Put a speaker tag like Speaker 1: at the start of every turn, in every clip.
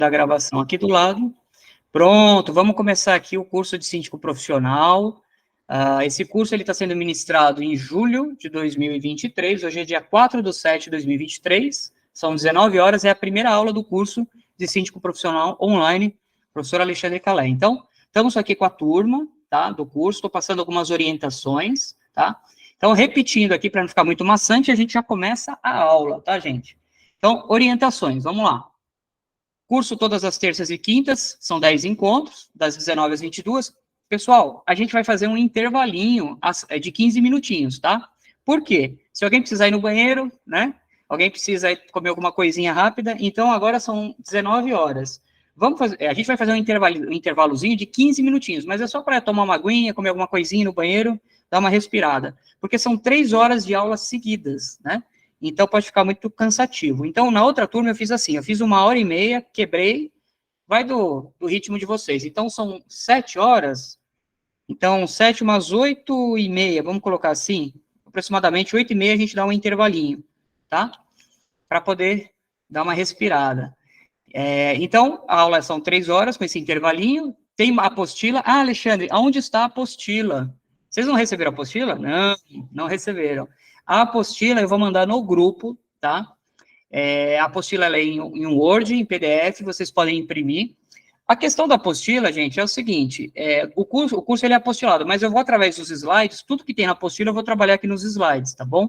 Speaker 1: da gravação aqui do lado. Pronto, vamos começar aqui o curso de síndico profissional. Esse curso está sendo ministrado em julho de 2023, hoje é dia 4/7/2023, são 19 horas, é a primeira aula do curso de síndico profissional online, professor Alexandre Calé. Então, estamos aqui com a turma, tá, do curso, estou passando algumas orientações, tá? Então, repetindo aqui, para não ficar muito maçante, a gente já começa a aula, tá, gente? Então, orientações, vamos lá. Curso todas as terças e quintas, são 10 encontros, das 19 às 22. Pessoal, a gente vai fazer um intervalinho de 15 minutinhos, tá? Por quê? Se alguém precisar ir no banheiro, né? Alguém precisa comer alguma coisinha rápida, então agora são 19 horas. A gente vai fazer um intervalozinho de 15 minutinhos, mas é só para tomar uma aguinha, comer alguma coisinha no banheiro, dar uma respirada, porque são 3 horas de aulas seguidas, né? Então, pode ficar muito cansativo. Então, na outra turma, eu fiz assim, eu fiz 1h30, quebrei, vai do ritmo de vocês. Então, são 7 horas, então, 7 umas 8h30, vamos colocar assim, aproximadamente 8h30 a gente dá um intervalinho, tá? Para poder dar uma respirada. Então, a aula são 3 horas com esse intervalinho, tem uma apostila. Ah, Alexandre, aonde está a apostila? Vocês não receberam a apostila? Não, não receberam. A apostila eu vou mandar no grupo, tá? A apostila ela é em um Word, em PDF, vocês podem imprimir. A questão da apostila, gente, é o seguinte, o curso ele é apostilado, mas eu vou através dos slides, tudo que tem na apostila eu vou trabalhar aqui nos slides, tá bom?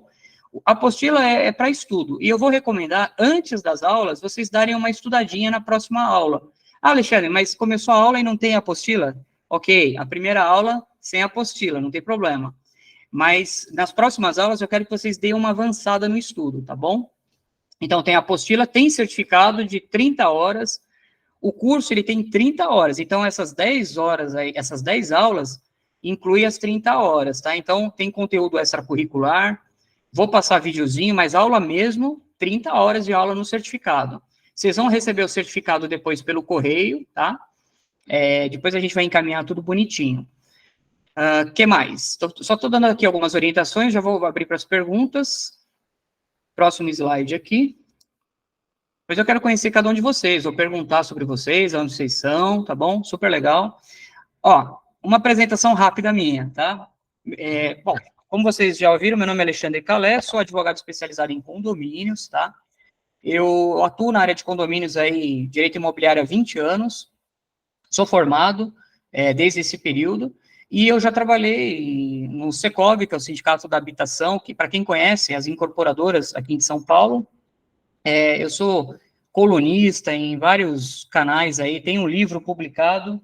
Speaker 1: A apostila é para estudo, e eu vou recomendar, antes das aulas, vocês darem uma estudadinha na próxima aula. Ah, Alexandre, mas começou a aula e não tem apostila? Ok, a primeira aula sem apostila, não tem problema. Mas nas próximas aulas eu quero que vocês deem uma avançada no estudo, tá bom? Então, tem apostila, tem certificado de 30 horas, o curso ele tem 30 horas, então essas 10 horas aí, essas 10 aulas, inclui as 30 horas, tá? Então, tem conteúdo extracurricular, vou passar videozinho, mas aula mesmo, 30 horas de aula no certificado. Vocês vão receber o certificado depois pelo correio, tá? Depois a gente vai encaminhar tudo bonitinho. Que mais? Só estou dando aqui algumas orientações, já vou abrir para as perguntas. Próximo slide aqui. Depois eu quero conhecer cada um de vocês, vou perguntar sobre vocês, onde vocês são, tá bom? Super legal. Ó, uma apresentação rápida minha, tá? Bom, como vocês já ouviram, meu nome é Alexandre Calé, sou advogado especializado em condomínios, tá? Eu atuo na área de condomínios aí, direito imobiliário há 20 anos, sou formado desde esse período, e eu já trabalhei no Secov, que é o Sindicato da Habitação, que, para quem conhece, as incorporadoras aqui em São Paulo, eu sou colunista em vários canais aí, tem um livro publicado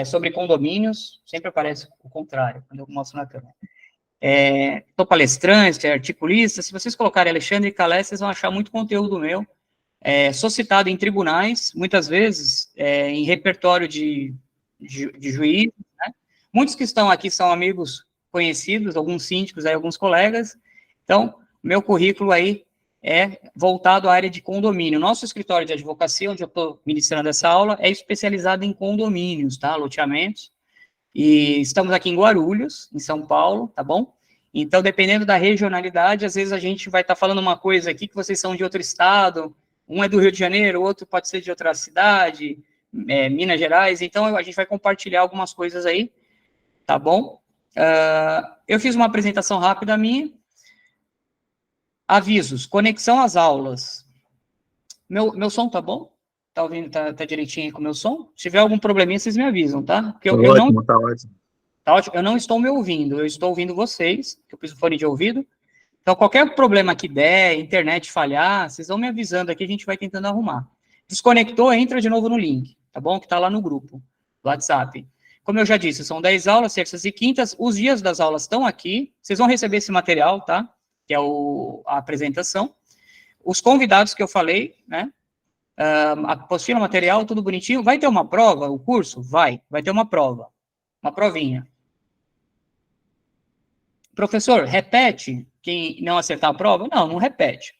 Speaker 1: sobre condomínios, sempre aparece o contrário, quando eu mostro na câmera. Sou palestrante, articulista, se vocês colocarem Alexandre Calé, vocês vão achar muito conteúdo meu. Sou citado em tribunais, muitas vezes, em repertório de juízes, né? Muitos que estão aqui são amigos conhecidos, alguns síndicos, aí, alguns colegas. Então, meu currículo aí é voltado à área de condomínio. Nosso escritório de advocacia, onde eu estou ministrando essa aula, é especializado em condomínios, tá? Loteamentos. E estamos aqui em Guarulhos, em São Paulo, tá bom? Então, dependendo da regionalidade, às vezes a gente vai estar falando uma coisa aqui que vocês são de outro estado, um é do Rio de Janeiro, o outro pode ser de outra cidade, Minas Gerais, então a gente vai compartilhar algumas coisas aí, tá bom? Eu fiz uma apresentação rápida minha. Avisos, conexão às aulas. Meu som tá bom? Tá ouvindo, tá direitinho aí com o meu som? Se tiver algum probleminha, vocês me avisam, tá? Porque eu
Speaker 2: ótimo,
Speaker 1: não...
Speaker 2: tá ótimo.
Speaker 1: Tá ótimo, eu não estou me ouvindo, eu estou ouvindo vocês, que eu pus o fone de ouvido. Então, qualquer problema que der, internet falhar, vocês vão me avisando aqui, a gente vai tentando arrumar. Desconectou, entra de novo no link, tá bom? Que tá lá no grupo, do WhatsApp. Como eu já disse, são 10 aulas, terças e quintas, os dias das aulas estão aqui, vocês vão receber esse material, tá? Que é a apresentação. Os convidados que eu falei, né? A apostila, material, tudo bonitinho. Vai ter uma prova, o curso? Vai ter uma prova, uma provinha. Professor, repete quem não acertar a prova? Não, não repete.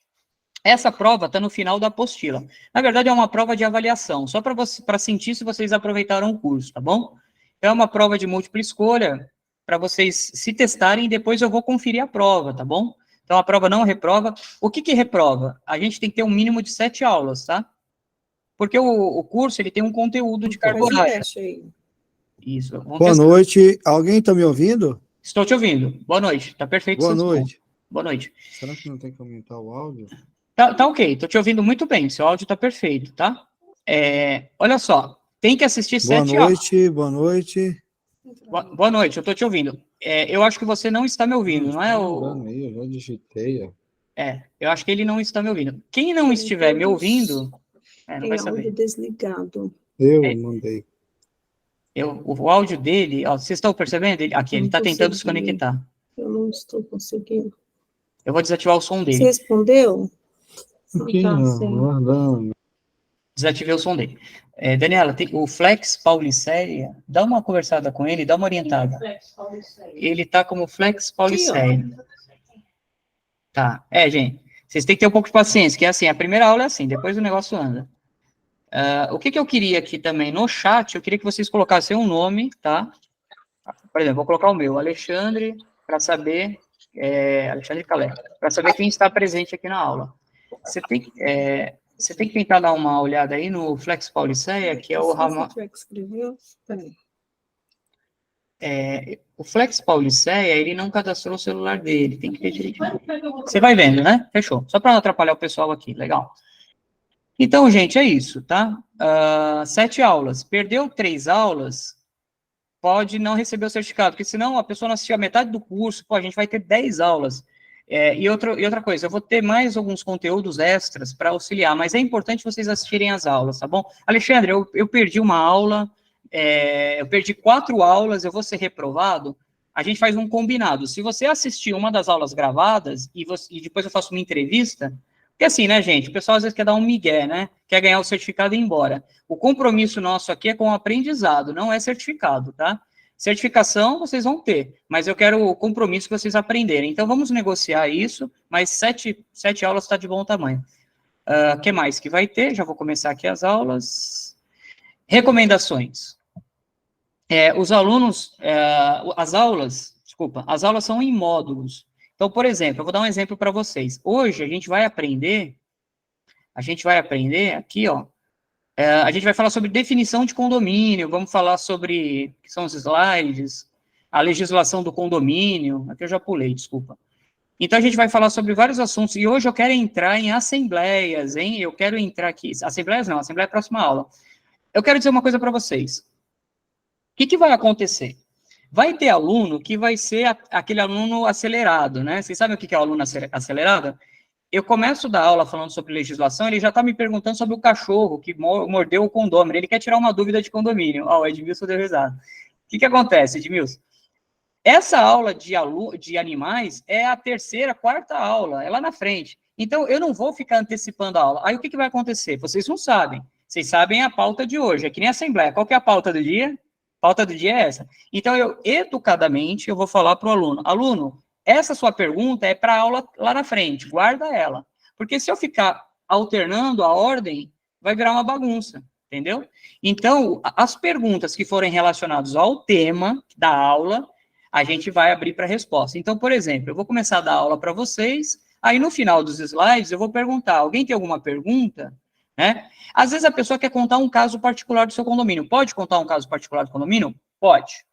Speaker 1: Essa prova está no final da apostila. Na verdade, é uma prova de avaliação, só para sentir se vocês aproveitaram o curso, tá bom? É uma prova de múltipla escolha, para vocês se testarem e depois eu vou conferir a prova, tá bom? Então, a prova não reprova. O que reprova? A gente tem que ter um mínimo de 7 aulas, tá? porque o curso ele tem um conteúdo de carga horária. Isso.
Speaker 2: Boa noite. Alguém está me ouvindo?
Speaker 1: Estou te ouvindo. Boa noite. Tá perfeito.
Speaker 2: Boa noite.
Speaker 1: Boa noite.
Speaker 2: Será que não tem que aumentar o áudio?
Speaker 1: Tá ok. Tô te ouvindo muito bem. Seu áudio tá perfeito, tá? Olha só. Tem que assistir 7 aulas.
Speaker 2: Boa noite.
Speaker 1: Boa noite. Eu tô te ouvindo. Eu acho que você não está me ouvindo, não é
Speaker 2: Eu já digitei.
Speaker 1: Eu acho que ele não está me ouvindo. Quem não estiver me ouvindo, não vai saber.
Speaker 3: Áudio desligado.
Speaker 2: Eu mandei.
Speaker 1: O áudio dele, ó, vocês estão percebendo? Aqui, ele está tentando se conectar.
Speaker 3: Eu não estou conseguindo.
Speaker 1: Eu vou desativar o som dele.
Speaker 3: Você respondeu?
Speaker 2: Aqui não.
Speaker 1: Desativei o som dele. Daniela, tem o Flex Paulicéia, dá uma conversada com ele, dá uma orientada. Ele está como Flex Paulicéia. Tá, gente, vocês têm que ter um pouco de paciência, que é assim, a primeira aula é assim, depois o negócio anda. O que eu queria aqui também no chat, eu queria que vocês colocassem um nome, tá? Por exemplo, vou colocar o meu, Alexandre, para saber, Alexandre Calé, para saber quem está presente aqui na aula. Você tem que tentar dar uma olhada aí no Flex Paulicéia, que é o Ramon. O Flex Paulicéia, ele não cadastrou o celular dele, tem que ter direitinho. Você vai vendo, né? Fechou. Só para não atrapalhar o pessoal aqui, legal. Então, gente, é isso, tá? 7 aulas. Perdeu 3 aulas, pode não receber o certificado, porque senão a pessoa não assistiu a metade do curso, a gente vai ter 10 aulas. E outra coisa, eu vou ter mais alguns conteúdos extras para auxiliar, mas é importante vocês assistirem as aulas, tá bom? Alexandre, eu perdi uma aula, eu perdi 4 aulas, eu vou ser reprovado, a gente faz um combinado. Se você assistir uma das aulas gravadas, e depois eu faço uma entrevista, porque assim, né, gente, o pessoal às vezes quer dar um migué, né, quer ganhar o certificado e ir embora. O compromisso nosso aqui é com o aprendizado, não é certificado, tá? Certificação vocês vão ter, mas eu quero o compromisso que vocês aprenderem. Então, vamos negociar isso, mas 7 aulas está de bom tamanho. O que mais que vai ter? Já vou começar aqui as aulas. Recomendações. Os alunos, as aulas são em módulos. Então, por exemplo, eu vou dar um exemplo para vocês. Hoje, a gente vai aprender aqui, ó, a gente vai falar sobre definição de condomínio, vamos falar sobre, que são os slides, a legislação do condomínio, aqui eu já pulei, desculpa. Então, a gente vai falar sobre vários assuntos, e hoje eu quero entrar em assembleias, hein? Eu quero entrar aqui, assembleias não, assembleia é a próxima aula. Eu quero dizer uma coisa para vocês. O que vai acontecer? Vai ter aluno que vai ser aquele aluno acelerado, né? Vocês sabem o que é o aluno acelerado? Eu começo da aula falando sobre legislação, ele já está me perguntando sobre o cachorro que mordeu o condômino, ele quer tirar uma dúvida de condomínio. O Edmilson deu risada. O que acontece, Edmilson? Essa aula de animais é a 3ª, 4ª aula, é lá na frente. Então, eu não vou ficar antecipando a aula. Aí, o que vai acontecer? Vocês não sabem. Vocês sabem a pauta de hoje, é que nem a assembleia. Qual que é a pauta do dia? A pauta do dia é essa. Então, educadamente, eu vou falar para o aluno, essa sua pergunta é para a aula lá na frente, guarda ela. Porque se eu ficar alternando a ordem, vai virar uma bagunça, entendeu? Então, as perguntas que forem relacionadas ao tema da aula, a gente vai abrir para resposta. Então, por exemplo, eu vou começar a dar aula para vocês, aí no final dos slides eu vou perguntar, alguém tem alguma pergunta? Né? Às vezes a pessoa quer contar um caso particular do seu condomínio. Pode contar um caso particular do condomínio? Pode.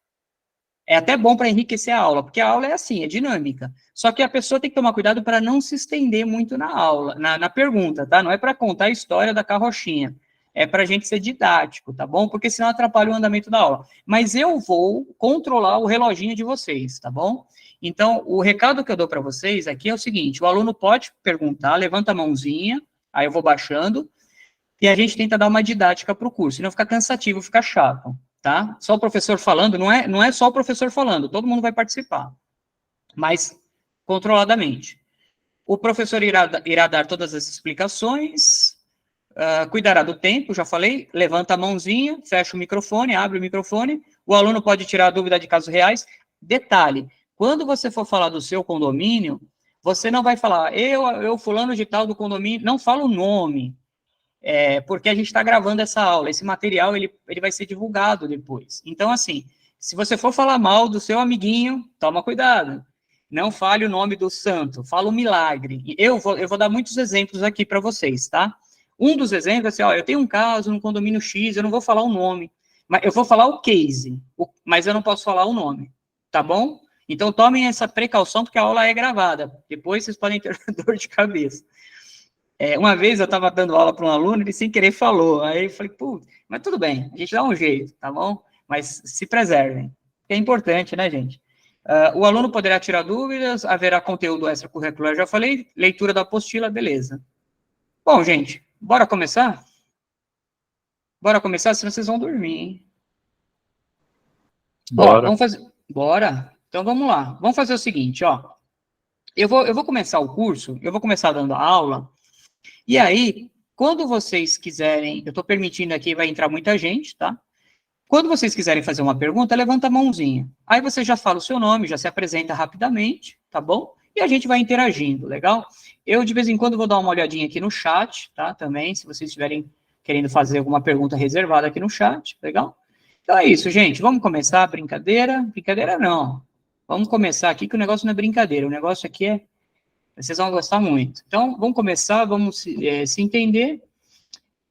Speaker 1: É até bom para enriquecer a aula, porque a aula é assim, é dinâmica. Só que a pessoa tem que tomar cuidado para não se estender muito na aula, na pergunta, tá? Não é para contar a história da carrochinha. É para a gente ser didático, tá bom? Porque senão atrapalha o andamento da aula. Mas eu vou controlar o reloginho de vocês, tá bom? Então, o recado que eu dou para vocês aqui é o seguinte, o aluno pode perguntar, levanta a mãozinha, aí eu vou baixando, e a gente tenta dar uma didática para o curso, não ficar cansativo, ficar chato, tá? Só o professor falando, não é só o professor falando, todo mundo vai participar, mas controladamente. O professor irá dar todas as explicações, cuidará do tempo, já falei, levanta a mãozinha, fecha o microfone, abre o microfone, o aluno pode tirar dúvida de casos reais. Detalhe, quando você for falar do seu condomínio, você não vai falar, eu fulano de tal do condomínio, não fala o nome, porque a gente está gravando essa aula, esse material, ele vai ser divulgado depois. Então, assim, se você for falar mal do seu amiguinho, toma cuidado. Não fale o nome do santo, fala o milagre. Eu vou dar muitos exemplos aqui para vocês, tá? Um dos exemplos é assim, ó, eu tenho um caso no condomínio X, eu não vou falar o nome, mas eu vou falar o case, mas eu não posso falar o nome, tá bom? Então, tomem essa precaução, porque a aula é gravada. Depois, vocês podem ter dor de cabeça. Uma vez, eu estava dando aula para um aluno, ele sem querer falou. Aí eu falei, pô, mas tudo bem, a gente dá um jeito, tá bom? Mas se preservem. É importante, né, gente? O aluno poderá tirar dúvidas, haverá conteúdo extracurricular, já falei, leitura da apostila, beleza. Bom, gente, bora começar? Bora começar, senão vocês vão dormir, hein?
Speaker 2: Bora.
Speaker 1: Ó, vamos fazer... Bora. Então, vamos lá. Vamos fazer o seguinte, ó. Eu vou começar o curso, eu vou começar dando a aula, e aí, quando vocês quiserem, eu estou permitindo aqui, vai entrar muita gente, tá? Quando vocês quiserem fazer uma pergunta, levanta a mãozinha. Aí você já fala o seu nome, já se apresenta rapidamente, tá bom? E a gente vai interagindo, legal? Eu, de vez em quando, vou dar uma olhadinha aqui no chat, tá? Também, se vocês estiverem querendo fazer alguma pergunta reservada aqui no chat, legal? Então é isso, gente. Vamos começar a brincadeira? Brincadeira não. Vamos começar aqui, que o negócio não é brincadeira. O negócio aqui é... Vocês vão gostar muito. Então, vamos começar, vamos se entender.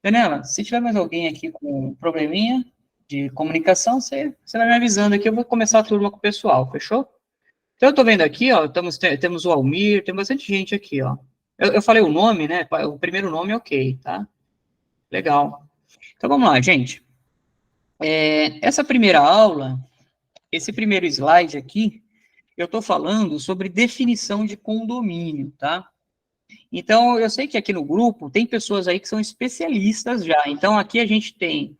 Speaker 1: Daniela, se tiver mais alguém aqui com probleminha de comunicação, você vai me avisando aqui, eu vou começar a turma com o pessoal, fechou? Então, eu tô vendo aqui, ó, temos o Almir, tem bastante gente aqui, ó. Eu falei o nome, né? O primeiro nome é ok, tá? Legal. Então, vamos lá, gente. Essa primeira aula, esse primeiro slide aqui, eu estou falando sobre definição de condomínio, tá? Então, eu sei que aqui no grupo tem pessoas aí que são especialistas já. Então, aqui a gente tem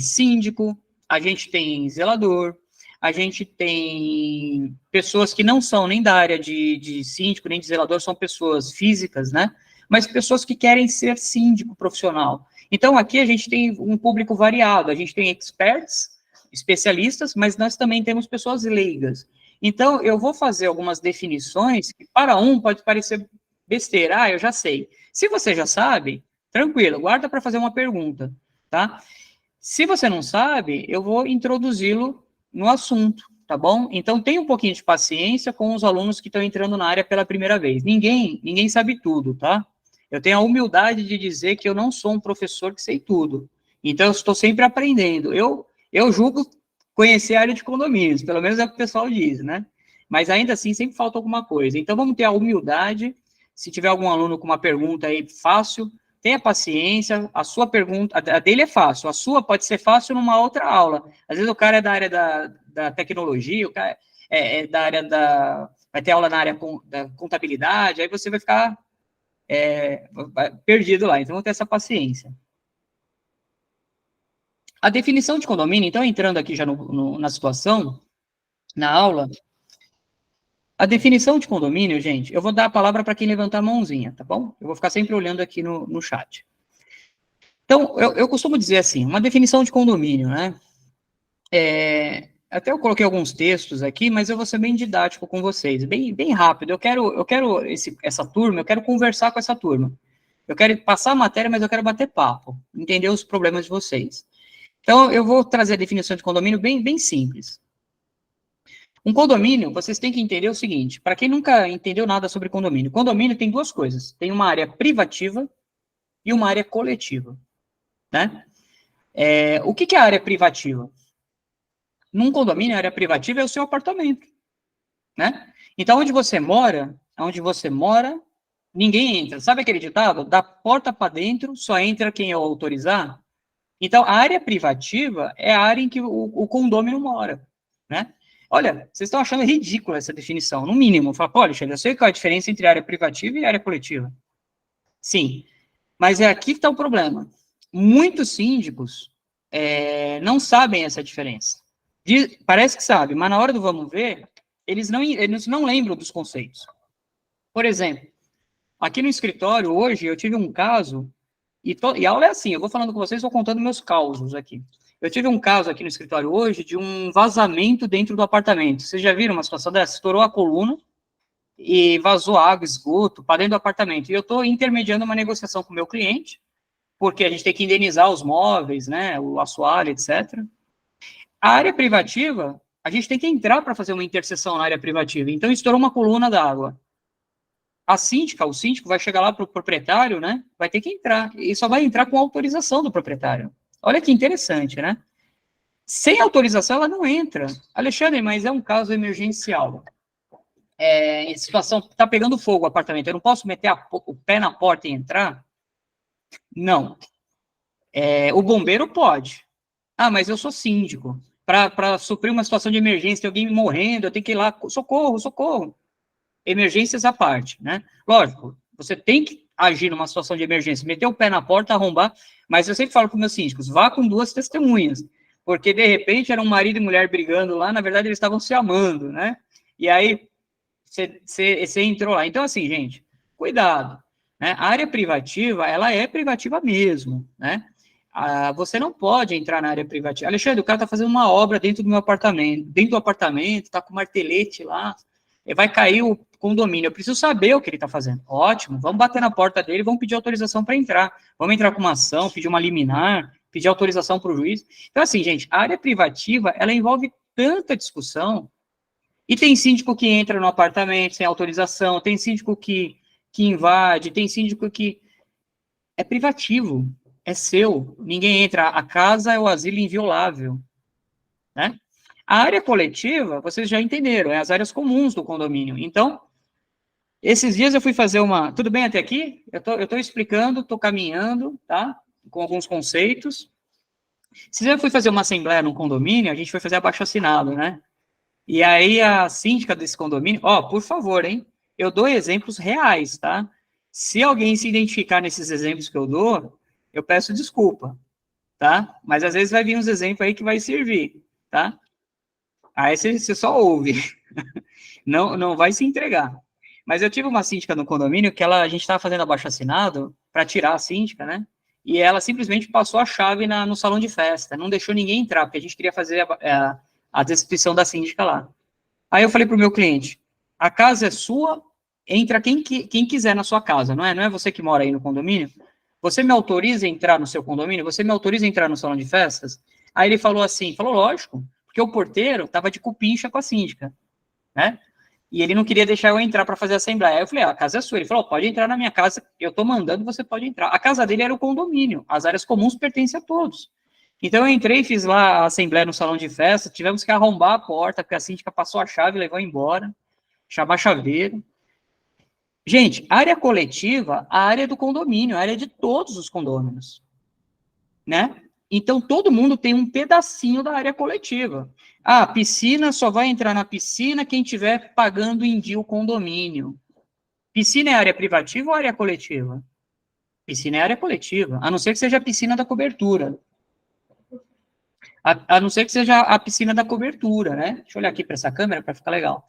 Speaker 1: síndico, a gente tem zelador, a gente tem pessoas que não são nem da área de síndico, nem de zelador, são pessoas físicas, né? Mas pessoas que querem ser síndico profissional. Então, aqui a gente tem um público variado, a gente tem experts, especialistas, mas nós também temos pessoas leigas. Então, eu vou fazer algumas definições que para um pode parecer besteira, eu já sei. Se você já sabe, tranquilo, guarda para fazer uma pergunta, tá? Se você não sabe, eu vou introduzi-lo no assunto, tá bom? Então, tenha um pouquinho de paciência com os alunos que estão entrando na área pela primeira vez. Ninguém sabe tudo, tá? Eu tenho a humildade de dizer que eu não sou um professor que sei tudo. Então, eu estou sempre aprendendo. Eu julgo conhecer a área de condomínios, pelo menos é o que o pessoal diz, né? Mas ainda assim, sempre falta alguma coisa. Então, vamos ter a humildade. Se tiver algum aluno com uma pergunta aí fácil, tenha paciência. A sua pergunta, a dele é fácil, a sua pode ser fácil numa outra aula. Às vezes o cara é da área da tecnologia, o cara é da área vai ter aula na área da contabilidade, aí você vai ficar perdido lá. Então, vamos ter essa paciência. A definição de condomínio, então, entrando aqui já na situação, na aula, a definição de condomínio, gente, eu vou dar a palavra para quem levantar a mãozinha, tá bom? Eu vou ficar sempre olhando aqui no chat. Então, eu costumo dizer assim, uma definição de condomínio, né? Até eu coloquei alguns textos aqui, mas eu vou ser bem didático com vocês, bem rápido. Eu quero essa turma, eu quero conversar com essa turma. Eu quero passar a matéria, mas eu quero bater papo, entender os problemas de vocês. Então, eu vou trazer a definição de condomínio bem simples. Um condomínio, vocês têm que entender o seguinte, para quem nunca entendeu nada sobre condomínio tem duas coisas, tem uma área privativa e uma área coletiva, né? O que é a área privativa? Num condomínio, a área privativa é o seu apartamento, né? Então, onde você mora, ninguém entra. Sabe aquele ditado? Da porta para dentro, só entra quem eu autorizar? Então, a área privativa é a área em que o condômino mora, né? Olha, vocês estão achando ridícula essa definição, no mínimo. Fala, pô, Alexandre, eu sei qual é a diferença entre área privativa e área coletiva. Sim, mas é aqui que está o problema. Muitos síndicos não sabem essa diferença. Parece que sabe, mas na hora do vamos ver, eles não lembram dos conceitos. Por exemplo, aqui no escritório, hoje, eu tive um caso, e a aula é assim, eu vou falando com vocês, vou contando meus causos aqui. Eu tive um caso aqui no escritório hoje de um vazamento dentro do apartamento. Vocês já viram uma situação dessa? Estourou a coluna e vazou água, esgoto para dentro do apartamento. E eu estou intermediando uma negociação com o meu cliente, porque a gente tem que indenizar os móveis, né, o assoalho, etc. A área privativa, a gente tem que entrar para fazer uma interseção na área privativa. Então, estourou uma coluna d'água. a síndica, o síndico vai chegar lá para o proprietário, né? Vai ter que entrar, e só vai entrar com autorização do proprietário. Olha que interessante, né? Sem autorização, ela não entra. Alexandre, mas é um caso emergencial. Situação, tá pegando fogo o apartamento, eu não posso meter o pé na porta e entrar? Não. O bombeiro pode. Ah, mas eu sou síndico. Para suprir uma situação de emergência, tem alguém morrendo, eu tenho que ir lá, socorro, socorro. Emergências à parte, né? Lógico, você tem que agir numa situação de emergência, meter o pé na porta, arrombar, mas eu sempre falo para meus síndicos, vá com 2 testemunhas, porque de repente era um marido e mulher brigando lá, na verdade eles estavam se amando, né? E aí você entrou lá. Então, assim, gente, cuidado, né? A área privativa, ela é privativa mesmo, né? Você não pode entrar na área privativa. Alexandre, o cara está fazendo uma obra dentro do meu apartamento, está com martelete lá, vai cair o condomínio, eu preciso saber o que ele está fazendo. Ótimo, vamos bater na porta dele, vamos pedir autorização para entrar. Vamos entrar com uma ação, pedir uma liminar, pedir autorização para o juiz. Então, assim, gente, a área privativa, ela envolve tanta discussão, e tem síndico que entra no apartamento sem autorização, tem síndico que invade, tem síndico que é privativo, é seu, ninguém entra, a casa é o asilo inviolável, né? A área coletiva, vocês já entenderam, é as áreas comuns do condomínio. Então, esses dias eu fui fazer uma... Tudo bem até aqui? Eu tô explicando, tô caminhando, tá? Com alguns conceitos. Esses dias eu fui fazer uma assembleia num condomínio, a gente foi fazer abaixo-assinado, né? E aí a síndica desse condomínio... por favor, hein? Eu dou exemplos reais, tá? Se alguém se identificar nesses exemplos que eu dou, eu peço desculpa, tá? Mas às vezes vai vir uns exemplos aí que vai servir, tá? Aí você só ouve, não vai se entregar. Mas eu tive uma síndica no condomínio que a gente estava fazendo abaixo-assinado para tirar a síndica, né? E ela simplesmente passou a chave no salão de festa, não deixou ninguém entrar, porque a gente queria fazer a destituição da síndica lá. Aí eu falei para o meu cliente, a casa é sua, entra quem quiser na sua casa, não é você que mora aí no condomínio? Você me autoriza a entrar no seu condomínio? Você me autoriza a entrar no salão de festas? Aí ele falou assim, lógico, porque o porteiro estava de cupincha com a síndica, né? E ele não queria deixar eu entrar para fazer a assembleia. Aí eu falei, a casa é sua. Ele falou, pode entrar na minha casa, eu estou mandando, você pode entrar. A casa dele era o condomínio, as áreas comuns pertencem a todos. Então eu entrei, fiz lá a assembleia no salão de festa, tivemos que arrombar a porta, porque a síndica passou a chave e levou embora, chamar chaveiro. Gente, área coletiva, a área do condomínio, a área de todos os condôminos, né? Então, todo mundo tem um pedacinho da área coletiva. Piscina, só vai entrar na piscina quem estiver pagando em dia o condomínio. Piscina é área privativa ou área coletiva? Piscina é área coletiva, a não ser que seja a piscina da cobertura. A não ser que seja a piscina da cobertura, né? Deixa eu olhar aqui para essa câmera para ficar legal.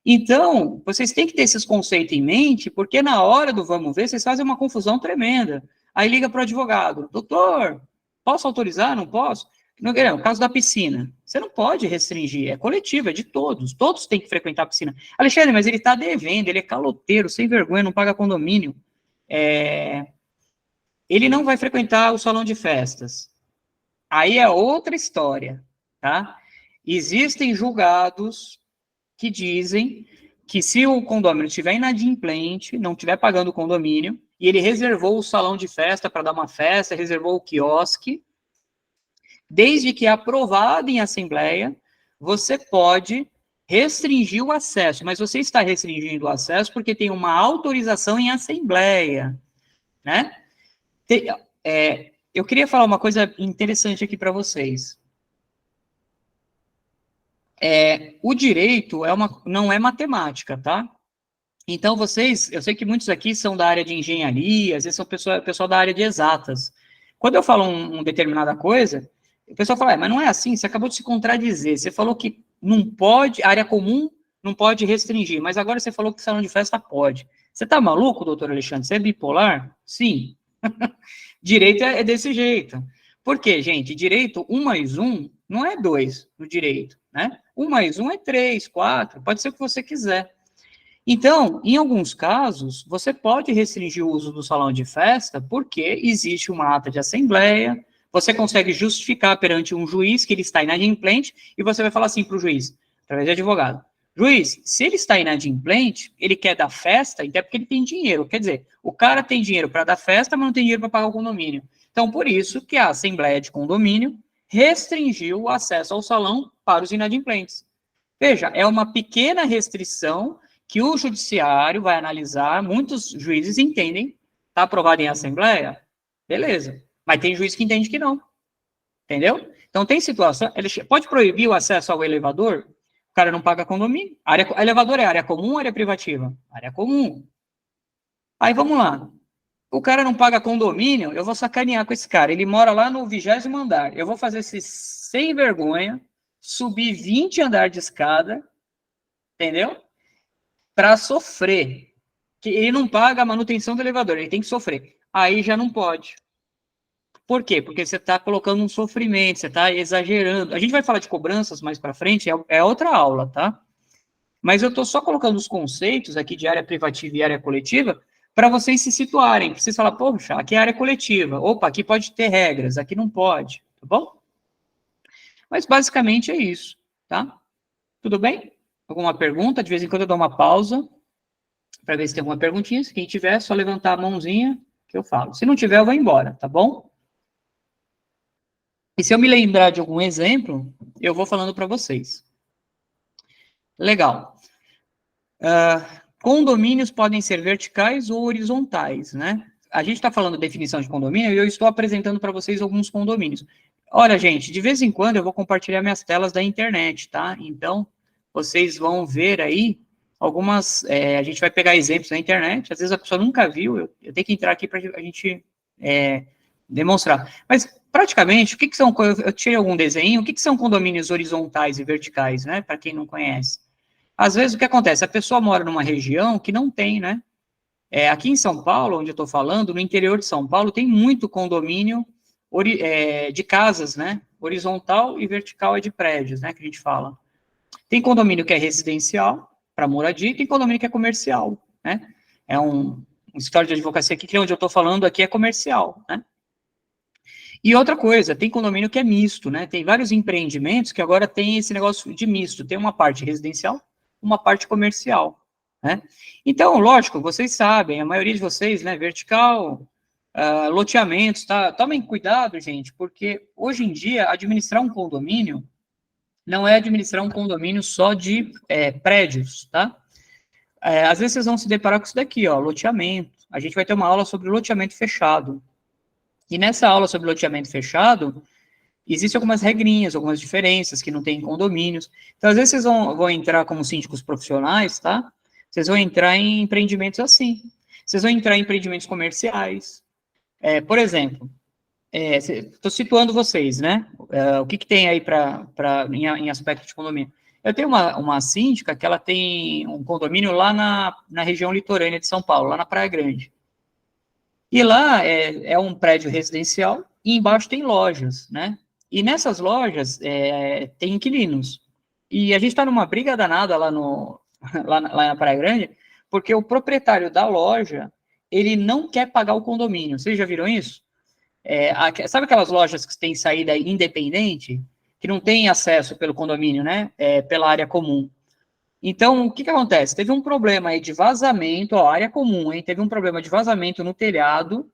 Speaker 1: Então, vocês têm que ter esses conceitos em mente, porque na hora do vamos ver, vocês fazem uma confusão tremenda. Aí liga para o advogado, doutor, posso autorizar? Não posso? No caso da piscina, você não pode restringir, é coletivo, é de todos têm que frequentar a piscina. Alexandre, mas ele está devendo, ele é caloteiro, sem vergonha, não paga condomínio. Ele não vai frequentar o salão de festas. Aí é outra história, tá? Existem julgados que dizem que se o condomínio estiver inadimplente, não estiver pagando o condomínio, e ele reservou o salão de festa para dar uma festa, reservou o quiosque, desde que aprovado em assembleia, você pode restringir o acesso, mas você está restringindo o acesso porque tem uma autorização em assembleia, né? Eu queria falar uma coisa interessante aqui para vocês. O direito não é matemática, tá? Então, eu sei que muitos aqui são da área de engenharia, às vezes são pessoal da área de exatas. Quando eu falo uma determinada coisa, o pessoal fala, mas não é assim, você acabou de se contradizer, você falou que não pode, área comum não pode restringir, mas agora você falou que salão de festa pode. Você tá maluco, doutor Alexandre? Você é bipolar? Sim. Direito é desse jeito. Por quê, gente? Direito, 1 mais 1 não é 2 no direito, né? 1 mais 1 é 3, 4, pode ser o que você quiser. Então, em alguns casos, você pode restringir o uso do salão de festa porque existe uma ata de assembleia, você consegue justificar perante um juiz que ele está inadimplente e você vai falar assim para o juiz, através de advogado, Juiz, se ele está inadimplente, ele quer dar festa, então é porque ele tem dinheiro. Quer dizer, o cara tem dinheiro para dar festa, mas não tem dinheiro para pagar o condomínio. Então, por isso que a Assembleia de Condomínio restringiu o acesso ao salão para os inadimplentes. Veja, é uma pequena restrição que o judiciário vai analisar, muitos juízes entendem, está aprovado em Assembleia, beleza, mas tem juiz que entende que não, entendeu? Então, tem situação, ele pode proibir o acesso ao elevador, o cara não paga condomínio, elevador é área comum ou área privativa? Área comum. Aí, vamos lá, o cara não paga condomínio, eu vou sacanear com esse cara, ele mora lá no 20º andar, eu vou fazer esse sem vergonha, subir 20 andares de escada, entendeu? Para sofrer, que ele não paga a manutenção do elevador, ele tem que sofrer. Aí já não pode. Por quê? Porque você está colocando um sofrimento, você está exagerando. A gente vai falar de cobranças mais para frente, é outra aula, tá? Mas eu estou só colocando os conceitos aqui de área privativa e área coletiva para vocês se situarem. Vocês falam, poxa, aqui é área coletiva. Opa, aqui pode ter regras, aqui não pode, tá bom? Mas basicamente é isso, tá? Tudo bem? Alguma pergunta? De vez em quando eu dou uma pausa para ver se tem alguma perguntinha. Se quem tiver, é só levantar a mãozinha que eu falo. Se não tiver, eu vou embora, tá bom? E se eu me lembrar de algum exemplo, eu vou falando para vocês. Legal. Condomínios podem ser verticais ou horizontais, né? A gente está falando de definição de condomínio e eu estou apresentando para vocês alguns condomínios. Olha, gente, de vez em quando eu vou compartilhar minhas telas da internet, tá? Então, vocês vão ver aí algumas... a gente vai pegar exemplos na internet, às vezes a pessoa nunca viu, eu tenho que entrar aqui para a gente demonstrar. Mas, praticamente, o que são... Eu tirei algum desenho, o que são condomínios horizontais e verticais, né? Para quem não conhece. Às vezes, o que acontece? A pessoa mora numa região que não tem, né? Aqui em São Paulo, onde eu estou falando, no interior de São Paulo, tem muito condomínio de casas, né? Horizontal e vertical é de prédios, né? Que a gente fala. Tem condomínio que é residencial, para moradia, e tem condomínio que é comercial, né? É um escritório de advocacia aqui, que é onde eu estou falando, aqui é comercial, né? E outra coisa, tem condomínio que é misto, né? Tem vários empreendimentos que agora tem esse negócio de misto. Tem uma parte residencial, uma parte comercial, né? Então, lógico, vocês sabem, a maioria de vocês, né, vertical, loteamentos, tá? Tomem cuidado, gente, porque hoje em dia, administrar um condomínio não é administrar um condomínio só de prédios, tá? Às vezes vocês vão se deparar com isso daqui, ó, loteamento. A gente vai ter uma aula sobre loteamento fechado. E nessa aula sobre loteamento fechado, existem algumas regrinhas, algumas diferenças que não tem em condomínios. Então, às vezes, vocês vão entrar como síndicos profissionais, tá? Vocês vão entrar em empreendimentos assim. Vocês vão entrar em empreendimentos comerciais. Por exemplo, estou situando vocês, né? O que tem aí em aspecto de condomínio? Eu tenho uma síndica que ela tem um condomínio lá na região litorânea de São Paulo, lá na Praia Grande. E lá é um prédio residencial e embaixo tem lojas, né? E nessas lojas tem inquilinos. E a gente está numa briga danada lá na Praia Grande, porque o proprietário da loja, ele não quer pagar o condomínio. Vocês já viram isso? Sabe aquelas lojas que têm saída independente, que não tem acesso pelo condomínio, né? Pela área comum. Então, o que acontece? Teve um problema aí de vazamento, área comum, hein? Teve um problema de vazamento no telhado,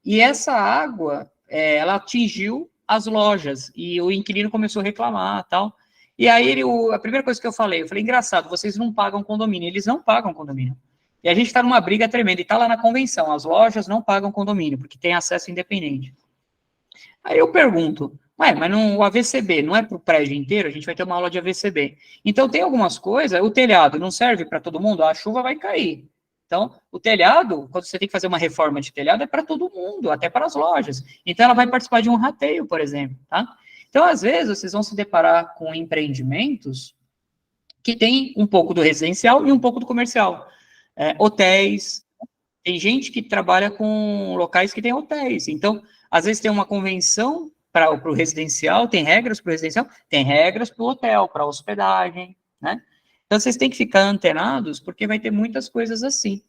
Speaker 1: e essa água, ela atingiu as lojas, e o inquilino começou a reclamar, tal. E aí, a primeira coisa que eu falei, engraçado, vocês não pagam condomínio. Eles não pagam condomínio. E a gente está numa briga tremenda, e está lá na convenção, as lojas não pagam condomínio, porque tem acesso independente. Aí eu pergunto, mas o AVCB não é para o prédio inteiro? A gente vai ter uma aula de AVCB. Então, tem algumas coisas, o telhado não serve para todo mundo, a chuva vai cair. Então, o telhado, quando você tem que fazer uma reforma de telhado, é para todo mundo, até para as lojas. Então, ela vai participar de um rateio, por exemplo, tá? Então, às vezes, vocês vão se deparar com empreendimentos que tem um pouco do residencial e um pouco do comercial. Hotéis, tem gente que trabalha com locais que tem hotéis. Então, às vezes tem uma convenção para o residencial, tem regras para o residencial, tem regras para o hotel, para a hospedagem, né? Então, vocês têm que ficar antenados, porque vai ter muitas coisas assim,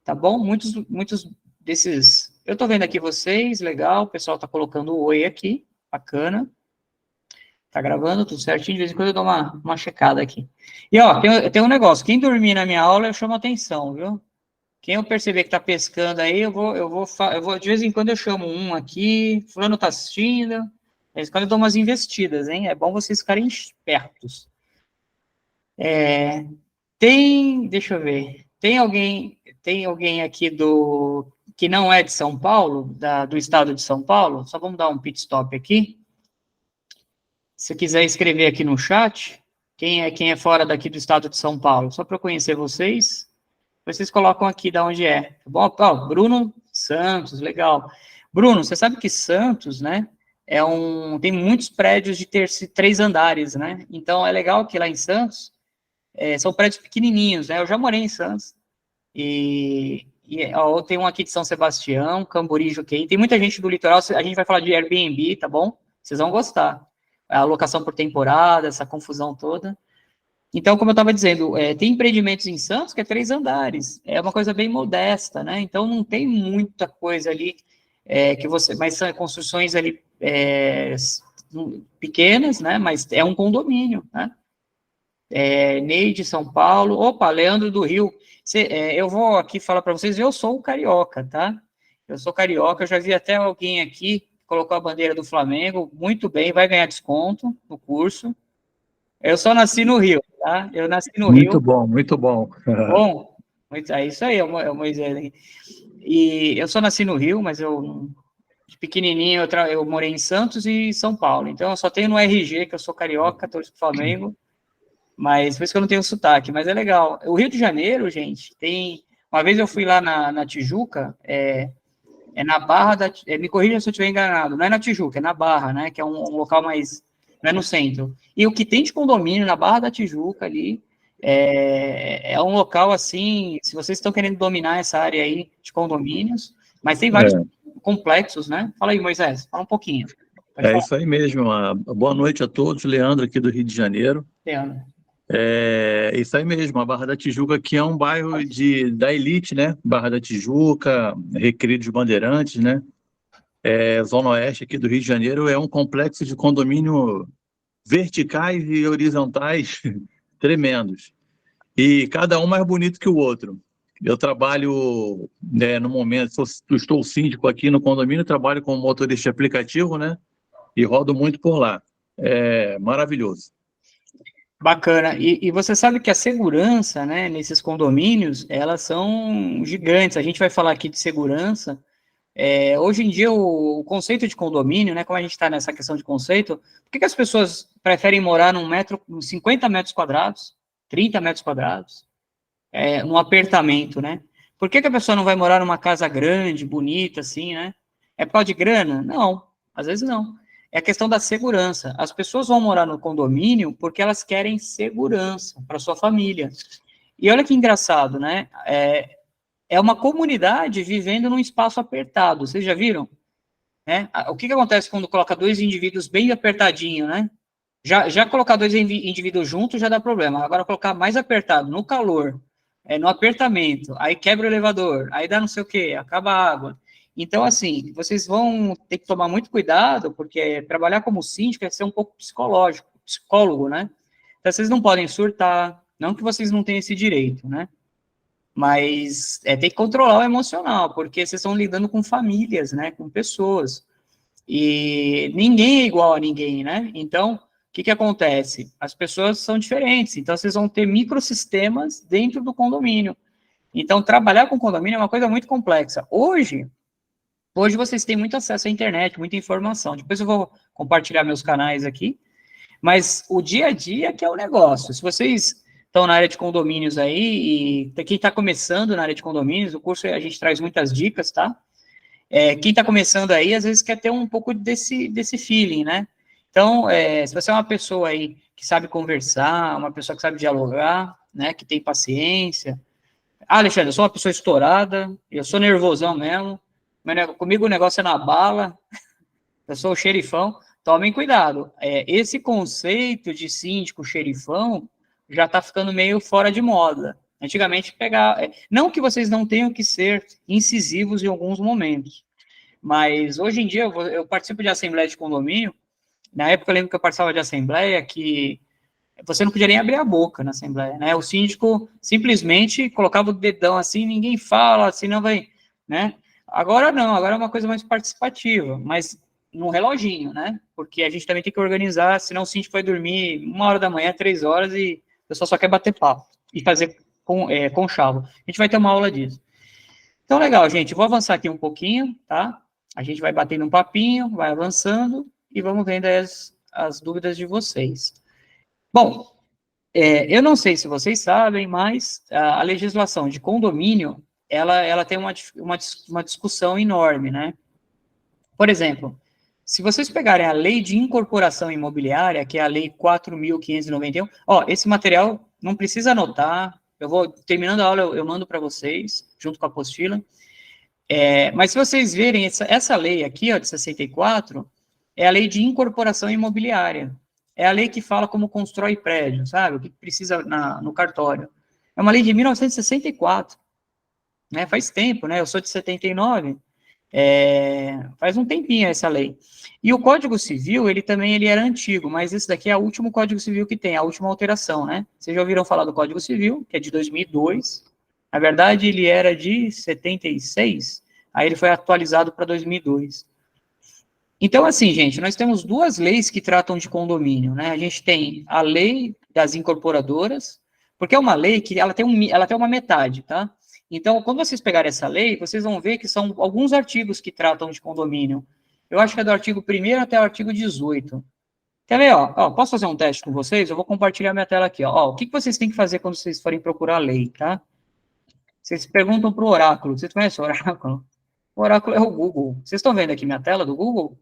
Speaker 1: tá bom? Muitos desses... Eu tô vendo aqui vocês, legal, o pessoal tá colocando o oi aqui, bacana. Tá gravando tudo certinho, de vez em quando eu dou uma checada aqui. E, ó, tem um negócio, quem dormir na minha aula, eu chamo atenção, viu? Quem eu perceber que tá pescando aí, eu vou, de vez em quando eu chamo um aqui, fulano tá assistindo, de vez em quando eu dou umas investidas, hein? É bom vocês ficarem espertos. Deixa eu ver, tem alguém aqui que não é de São Paulo, do estado de São Paulo? Só vamos dar um pit stop aqui. Se quiser escrever aqui no chat, quem é fora daqui do estado de São Paulo, só para eu conhecer vocês, vocês colocam aqui de onde é, tá bom? Ó, Bruno Santos, legal. Bruno, você sabe que Santos, né, tem muitos prédios de 3 andares, né? Então, é legal que lá em Santos, são prédios pequenininhos, né? Eu já morei em Santos, ó, tem um aqui de São Sebastião, Cambori, Juqueí, tem muita gente do litoral, a gente vai falar de Airbnb, tá bom? Vocês vão gostar. A alocação por temporada, essa confusão toda. Então, como eu estava dizendo, tem empreendimentos em Santos que é 3 andares, é uma coisa bem modesta, né? Então, não tem muita coisa ali mas são construções ali pequenas, né? Mas é um condomínio, né? Neide, São Paulo. Opa, Leandro do Rio. Eu vou aqui falar para vocês, eu sou carioca, tá? Eu sou carioca, eu já vi até alguém aqui colocou a bandeira do Flamengo, muito bem, vai ganhar desconto no curso. Eu só nasci no Rio, tá? Eu nasci no Rio.
Speaker 4: Muito bom, muito bom.
Speaker 1: Bom, é isso aí, Moisés. E eu só nasci no Rio, mas de pequenininho, eu morei em Santos e São Paulo. Então, eu só tenho no RG, que eu sou carioca, torço pro Flamengo, mas por isso que eu não tenho sotaque, mas é legal. O Rio de Janeiro, gente, uma vez eu fui lá na Tijuca, na Barra me corrija se eu estiver enganado, não é na Tijuca, é na Barra, né, que é um local mais, não é no centro. E o que tem de condomínio na Barra da Tijuca ali, é um local assim, se vocês estão querendo dominar essa área aí de condomínios, mas tem vários complexos, né? Fala aí, Moisés, fala um pouquinho.
Speaker 4: Isso aí mesmo, boa noite a todos, Leandro aqui do Rio de Janeiro.
Speaker 1: Leandro.
Speaker 4: Isso aí mesmo, a Barra da Tijuca aqui é um bairro da elite, né? Barra da Tijuca, Recreio dos Bandeirantes, né? Zona Oeste aqui do Rio de Janeiro é um complexo de condomínio verticais e horizontais tremendos. E cada um mais bonito que o outro. Eu trabalho, no momento, estou síndico aqui no condomínio, trabalho como motorista de aplicativo, né? E rodo muito por lá. É maravilhoso.
Speaker 1: Bacana. E você sabe que a segurança, né, nesses condomínios, elas são gigantes. A gente vai falar aqui de segurança. Hoje em dia, o conceito de condomínio, né, como a gente está nessa questão de conceito, por que as pessoas preferem morar num 50 metros quadrados, 30 metros quadrados, num apartamento, né? Por que a pessoa não vai morar numa casa grande, bonita, assim, né? É por causa de grana? Não, às vezes não. É a questão da segurança. As pessoas vão morar no condomínio porque elas querem segurança para sua família. E olha que engraçado, né? É uma comunidade vivendo num espaço apertado. Vocês já viram? O que acontece quando coloca 2 indivíduos bem apertadinho, né? Já colocar 2 indivíduos juntos já dá problema. Agora colocar mais apertado, no calor, no apertamento, aí quebra o elevador, aí dá não sei o quê, acaba a água. Então, assim, vocês vão ter que tomar muito cuidado, porque trabalhar como síndico é ser um pouco psicólogo, né? Então, vocês não podem surtar, não que vocês não tenham esse direito, né? Mas tem que controlar o emocional, porque vocês estão lidando com famílias, né? Com pessoas. E ninguém é igual a ninguém, né? Então, o que acontece? As pessoas são diferentes, então vocês vão ter microsistemas dentro do condomínio. Então, trabalhar com condomínio é uma coisa muito complexa. Hoje vocês têm muito acesso à internet, muita informação. Depois eu vou compartilhar meus canais aqui. Mas o dia a dia que é o negócio. Se vocês estão na área de condomínios aí, e quem está começando na área de condomínios, o curso a gente traz muitas dicas, tá? Quem está começando aí, às vezes quer ter um pouco desse feeling, né? Então, se você é uma pessoa aí que sabe conversar, uma pessoa que sabe dialogar, né, que tem paciência. Alexandre, eu sou uma pessoa estourada, eu sou nervosão mesmo, comigo o negócio é na bala, eu sou o xerifão, tomem cuidado. Esse conceito de síndico xerifão já está ficando meio fora de moda. Antigamente não que vocês não tenham que ser incisivos em alguns momentos, mas hoje em dia eu participo de assembleia de condomínio Na época eu lembro que eu participava de assembleia que você não podia nem abrir a boca na assembleia, né? O síndico simplesmente colocava o dedão assim, ninguém fala, senão vai, né? Agora não, agora é uma coisa mais participativa, mas no reloginho, né? Porque a gente também tem que organizar, senão o síndico vai dormir 1 hora da manhã, 3 horas, e o pessoal só quer bater papo e fazer conchavo. A gente vai ter uma aula disso. Então, legal, gente, vou avançar aqui um pouquinho, tá? A gente vai batendo um papinho, vai avançando, e vamos vendo as dúvidas de vocês. Bom, eu não sei se vocês sabem, mas a legislação de condomínio, ela tem uma discussão enorme, né? Por exemplo, se vocês pegarem a Lei de Incorporação Imobiliária, que é a Lei 4.591, esse material não precisa anotar, eu vou, terminando a aula, eu mando para vocês, junto com a apostila. Mas se vocês verem, essa lei aqui, de 64, é a Lei de Incorporação Imobiliária. É a lei que fala como constrói prédio, sabe? O que precisa no cartório. É uma lei de 1964, né? Faz tempo, né? Eu sou de 79, faz um tempinho essa lei. E o Código Civil, ele era antigo, mas esse daqui é o último Código Civil que tem, a última alteração, né? Vocês já ouviram falar do Código Civil, que é de 2002. Na verdade, ele era de 76, aí ele foi atualizado para 2002. Então, assim, gente, nós temos duas leis que tratam de condomínio, né? A gente tem a lei das incorporadoras, porque é uma lei que ela tem uma metade, tá? Então, quando vocês pegarem essa lei, vocês vão ver que são alguns artigos que tratam de condomínio. Eu acho que é do artigo 1º até o artigo 18. Quer ver, posso fazer um teste com vocês? Eu vou compartilhar minha tela aqui, ó. O que vocês têm que fazer quando vocês forem procurar a lei, tá? Vocês perguntam para o oráculo. Vocês conhecem o oráculo? O oráculo é o Google. Vocês estão vendo aqui minha tela do Google?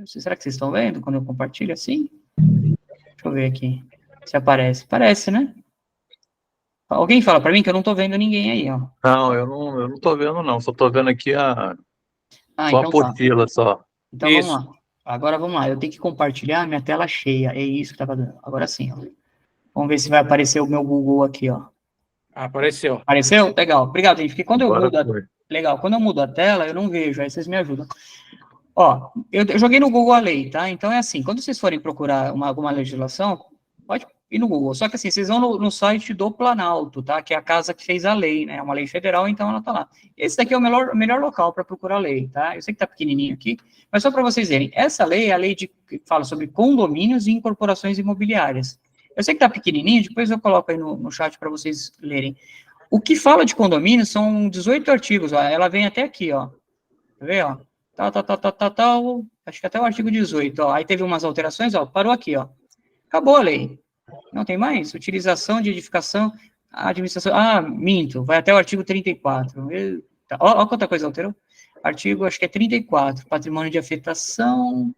Speaker 1: Será que vocês estão vendo quando eu compartilho assim? Deixa eu ver aqui se aparece. Parece, né? Alguém fala para mim que eu não estou vendo ninguém aí, ó.
Speaker 4: Não, eu não estou vendo, não. Só estou vendo aqui só
Speaker 1: então
Speaker 4: a apostila, só.
Speaker 1: Então, isso. Vamos lá. Agora, vamos lá. Eu tenho que compartilhar minha tela cheia. É isso que estava dando. Agora sim, ó. Vamos ver se vai aparecer o meu Google aqui, ó.
Speaker 5: Apareceu.
Speaker 1: Apareceu? Legal. Obrigado, gente. Porque quando eu mudo legal, quando eu mudo a tela, eu não vejo. Aí vocês me ajudam. Eu joguei no Google a lei, tá? Então é assim, quando vocês forem procurar alguma legislação, pode ir no Google. Só que assim, vocês vão no site do Planalto, tá? Que é a casa que fez a lei, né? É uma lei federal, então ela tá lá. Esse daqui é o melhor local para procurar a lei, tá? Eu sei que tá pequenininho aqui, mas só para vocês verem. Essa lei é a lei que fala sobre condomínios e incorporações imobiliárias. Eu sei que tá pequenininho, depois eu coloco aí no chat para vocês lerem. O que fala de condomínio são 18 artigos, ó. Ela vem até aqui, ó. Tá vendo, ó? Tal, acho que até o artigo 18, ó, aí teve umas alterações, ó, parou aqui, ó, acabou a lei, não tem mais, utilização de edificação, administração, minto, vai até o artigo 34, ó quanta coisa alterou, artigo, acho que é 34, patrimônio de afetação,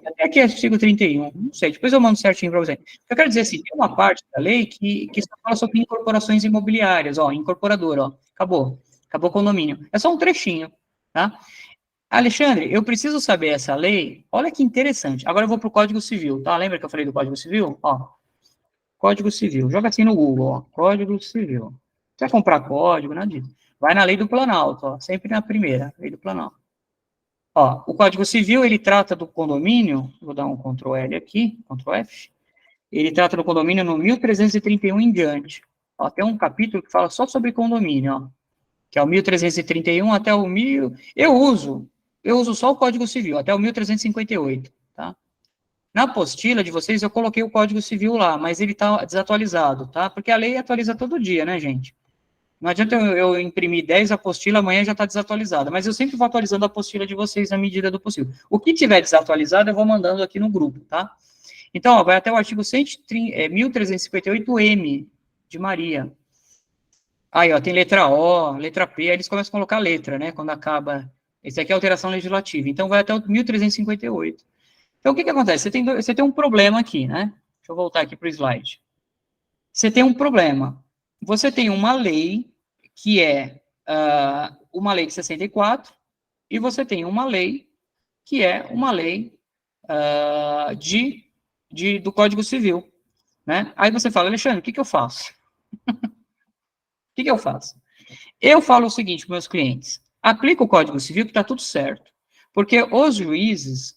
Speaker 1: até aqui é artigo 31, não sei, depois eu mando certinho para você. Eu quero dizer assim, tem uma parte da lei que só fala sobre incorporações imobiliárias, ó, incorporador, ó, acabou o condomínio, é só um trechinho, tá? Alexandre, eu preciso saber essa lei. Olha que interessante. Agora eu vou para o Código Civil, tá? Lembra que eu falei do Código Civil? Ó, Código Civil. Joga assim no Google, ó. Código Civil. Não precisa comprar código, nada disso. Vai na Lei do Planalto, ó. Sempre na primeira, Lei do Planalto. Ó, o Código Civil, ele trata do condomínio. Vou dar um Ctrl L aqui, Ctrl F. Ele trata do condomínio no 1331 em diante. Ó, tem um capítulo que fala só sobre condomínio, ó. Que é o 1331 até o 1000. Eu uso só o Código Civil, até o 1358, tá? Na apostila de vocês, eu coloquei o Código Civil lá, mas ele está desatualizado, tá? Porque a lei atualiza todo dia, né, gente? Não adianta eu imprimir 10 apostilas, amanhã já está desatualizada, mas eu sempre vou atualizando a apostila de vocês na medida do possível. O que tiver desatualizado, eu vou mandando aqui no grupo, tá? Então, ó, vai até o artigo 1358M, de Maria. Aí, ó, tem letra O, letra P, aí eles começam a colocar letra, né, quando acaba. Esse aqui é a alteração legislativa. Então, vai até o 1358. Então, o que acontece? Você tem um problema aqui, né? Deixa eu voltar aqui para o slide. Você tem um problema. Você tem uma lei que é uma lei de 64 e você tem uma lei que é uma lei do Código Civil, né? Aí você fala, Alexandre, o que eu faço? O que eu faço? Eu falo o seguinte para meus clientes, aplica o Código Civil que está tudo certo, porque os juízes,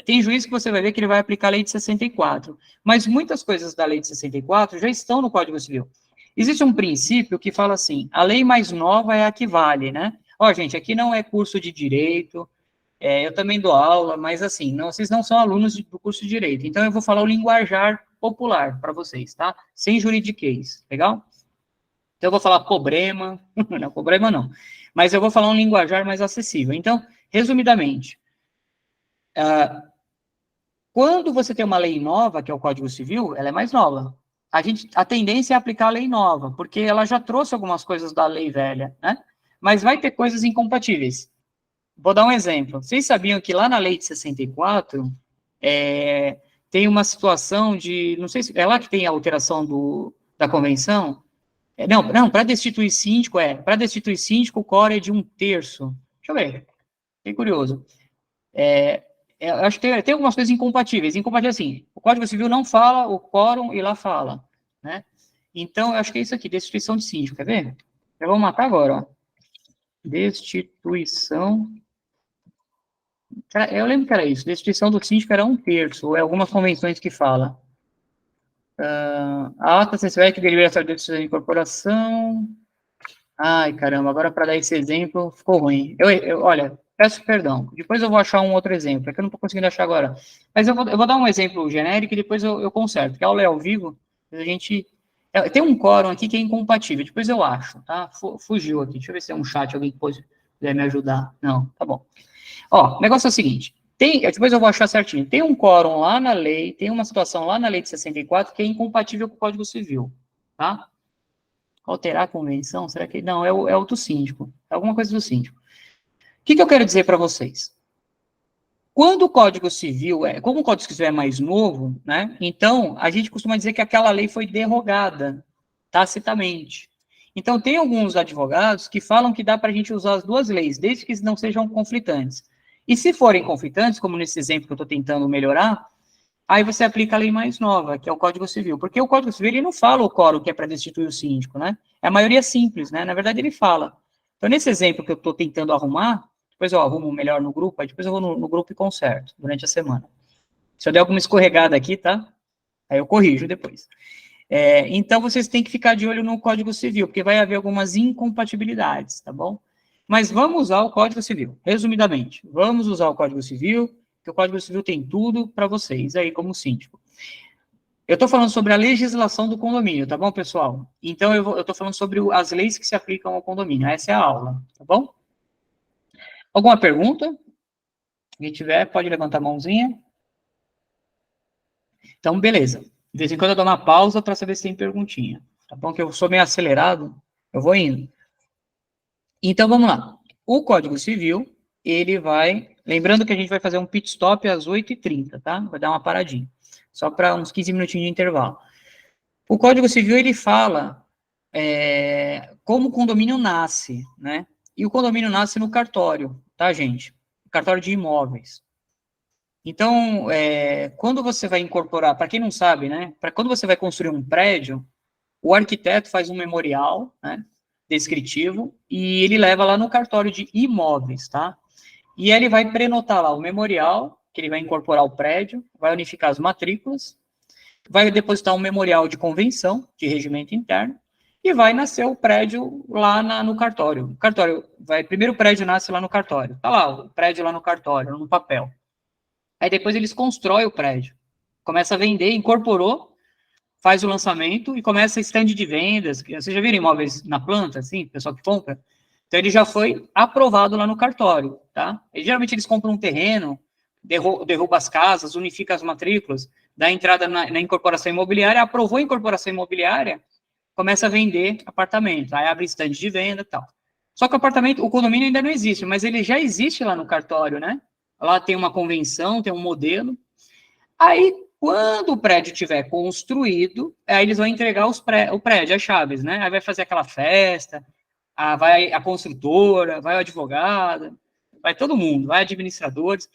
Speaker 1: tem juiz que você vai ver que ele vai aplicar a lei de 64, mas muitas coisas da lei de 64 já estão no Código Civil. Existe um princípio que fala assim, a lei mais nova é a que vale, né? Ó, gente, aqui não é curso de direito, eu também dou aula, mas assim, vocês não são alunos do curso de direito, então eu vou falar o linguajar popular para vocês, tá? Sem juridiquês, legal? Então eu vou falar problema, não, problema não, mas eu vou falar um linguajar mais acessível. Então, resumidamente, quando você tem uma lei nova, que é o Código Civil, ela é mais nova. A tendência é aplicar a lei nova, porque ela já trouxe algumas coisas da lei velha, né? Mas vai ter coisas incompatíveis. Vou dar um exemplo. Vocês sabiam que lá na lei de 64, tem uma situação de, não sei se é lá que tem a alteração da convenção? Não, para destituir síndico, o quórum é de 1/3. Deixa eu ver. Fiquei curioso. Eu acho que tem algumas coisas incompatíveis. Incompatível assim, o Código Civil não fala o quórum e lá fala, né? Então, eu acho que é isso aqui, destituição de síndico, quer ver? Eu vou matar agora, ó. Destituição. Eu lembro que era isso, destituição do síndico era 1/3, ou é algumas convenções que fala. A ata sensivel que deliberatória de decisão de incorporação. Ai, caramba, agora para dar esse exemplo, ficou ruim. Olha, peço perdão, depois eu vou achar um outro exemplo, é que eu não estou conseguindo achar agora. Mas eu vou dar um exemplo genérico e depois eu conserto, porque a aula é ao vivo, a gente... Tem um quórum aqui que é incompatível, depois eu acho, tá? Fugiu aqui, deixa eu ver se tem um chat, alguém que puder me ajudar. Não, tá bom. Ó, o negócio é o seguinte, depois eu vou achar certinho, tem um quórum lá na lei, tem uma situação lá na lei de 64 que é incompatível com o Código Civil, tá? Alterar a convenção, será que... Não, é o do síndico, é alguma coisa do síndico. O que eu quero dizer para vocês? Quando o Código Civil, como o Código Civil é mais novo, né, então a gente costuma dizer que aquela lei foi derrogada, tacitamente. Então tem alguns advogados que falam que dá para a gente usar as duas leis, desde que não sejam conflitantes. E se forem conflitantes, como nesse exemplo que eu estou tentando melhorar, aí você aplica a lei mais nova, que é o Código Civil. Porque o Código Civil, ele não fala o quórum que é para destituir o síndico, né? É a maioria simples, né? Na verdade, ele fala. Então, nesse exemplo que eu estou tentando arrumar, depois eu arrumo melhor no grupo, aí depois eu vou no grupo e conserto, durante a semana. Se eu der alguma escorregada aqui, tá? Aí eu corrijo depois. Então, vocês têm que ficar de olho no Código Civil, porque vai haver algumas incompatibilidades, tá bom? Mas vamos usar o Código Civil, resumidamente. Vamos usar o Código Civil, que o Código Civil tem tudo para vocês aí como síndico. Eu estou falando sobre a legislação do condomínio, tá bom, pessoal? Então, eu estou falando sobre as leis que se aplicam ao condomínio. Essa é a aula, tá bom? Alguma pergunta? Quem tiver, pode levantar a mãozinha. Então, beleza. De vez em quando eu dou uma pausa para saber se tem perguntinha. Tá bom? Que eu sou meio acelerado, eu vou indo. Então, vamos lá. O Código Civil, ele vai... Lembrando que a gente vai fazer um pit stop às 8h30, tá? Vai dar uma paradinha. Só para uns 15 minutinhos de intervalo. O Código Civil, ele fala como o condomínio nasce, né? E o condomínio nasce no cartório, tá, gente? Cartório de imóveis. Então, quando você vai incorporar, para quem não sabe, né? Quando você vai construir um prédio, o arquiteto faz um memorial, né? Descritivo, e ele leva lá no cartório de imóveis, tá? E ele vai prenotar lá o memorial, que ele vai incorporar o prédio, vai unificar as matrículas, vai depositar um memorial de convenção, de regimento interno, e vai nascer o prédio lá no cartório. Primeiro o prédio nasce lá no cartório. Tá lá, o prédio lá no cartório, no papel. Aí depois eles constroem o prédio. Começa a vender, incorporou, faz o lançamento e começa a stand de vendas. Vocês já viram imóveis na planta, assim, pessoal que compra? Então ele já foi aprovado lá no cartório, tá? E, geralmente eles compram um terreno, derruba as casas, unifica as matrículas, dá entrada na incorporação imobiliária, aprovou a incorporação imobiliária, começa a vender apartamento, aí abre stand de venda e tal. Só que o condomínio ainda não existe, mas ele já existe lá no cartório, né? Lá tem uma convenção, tem um modelo. Aí, quando o prédio estiver construído, aí eles vão entregar o prédio, as chaves, né? Aí vai fazer aquela festa, vai a construtora, vai o advogado, vai todo mundo, vai administradores.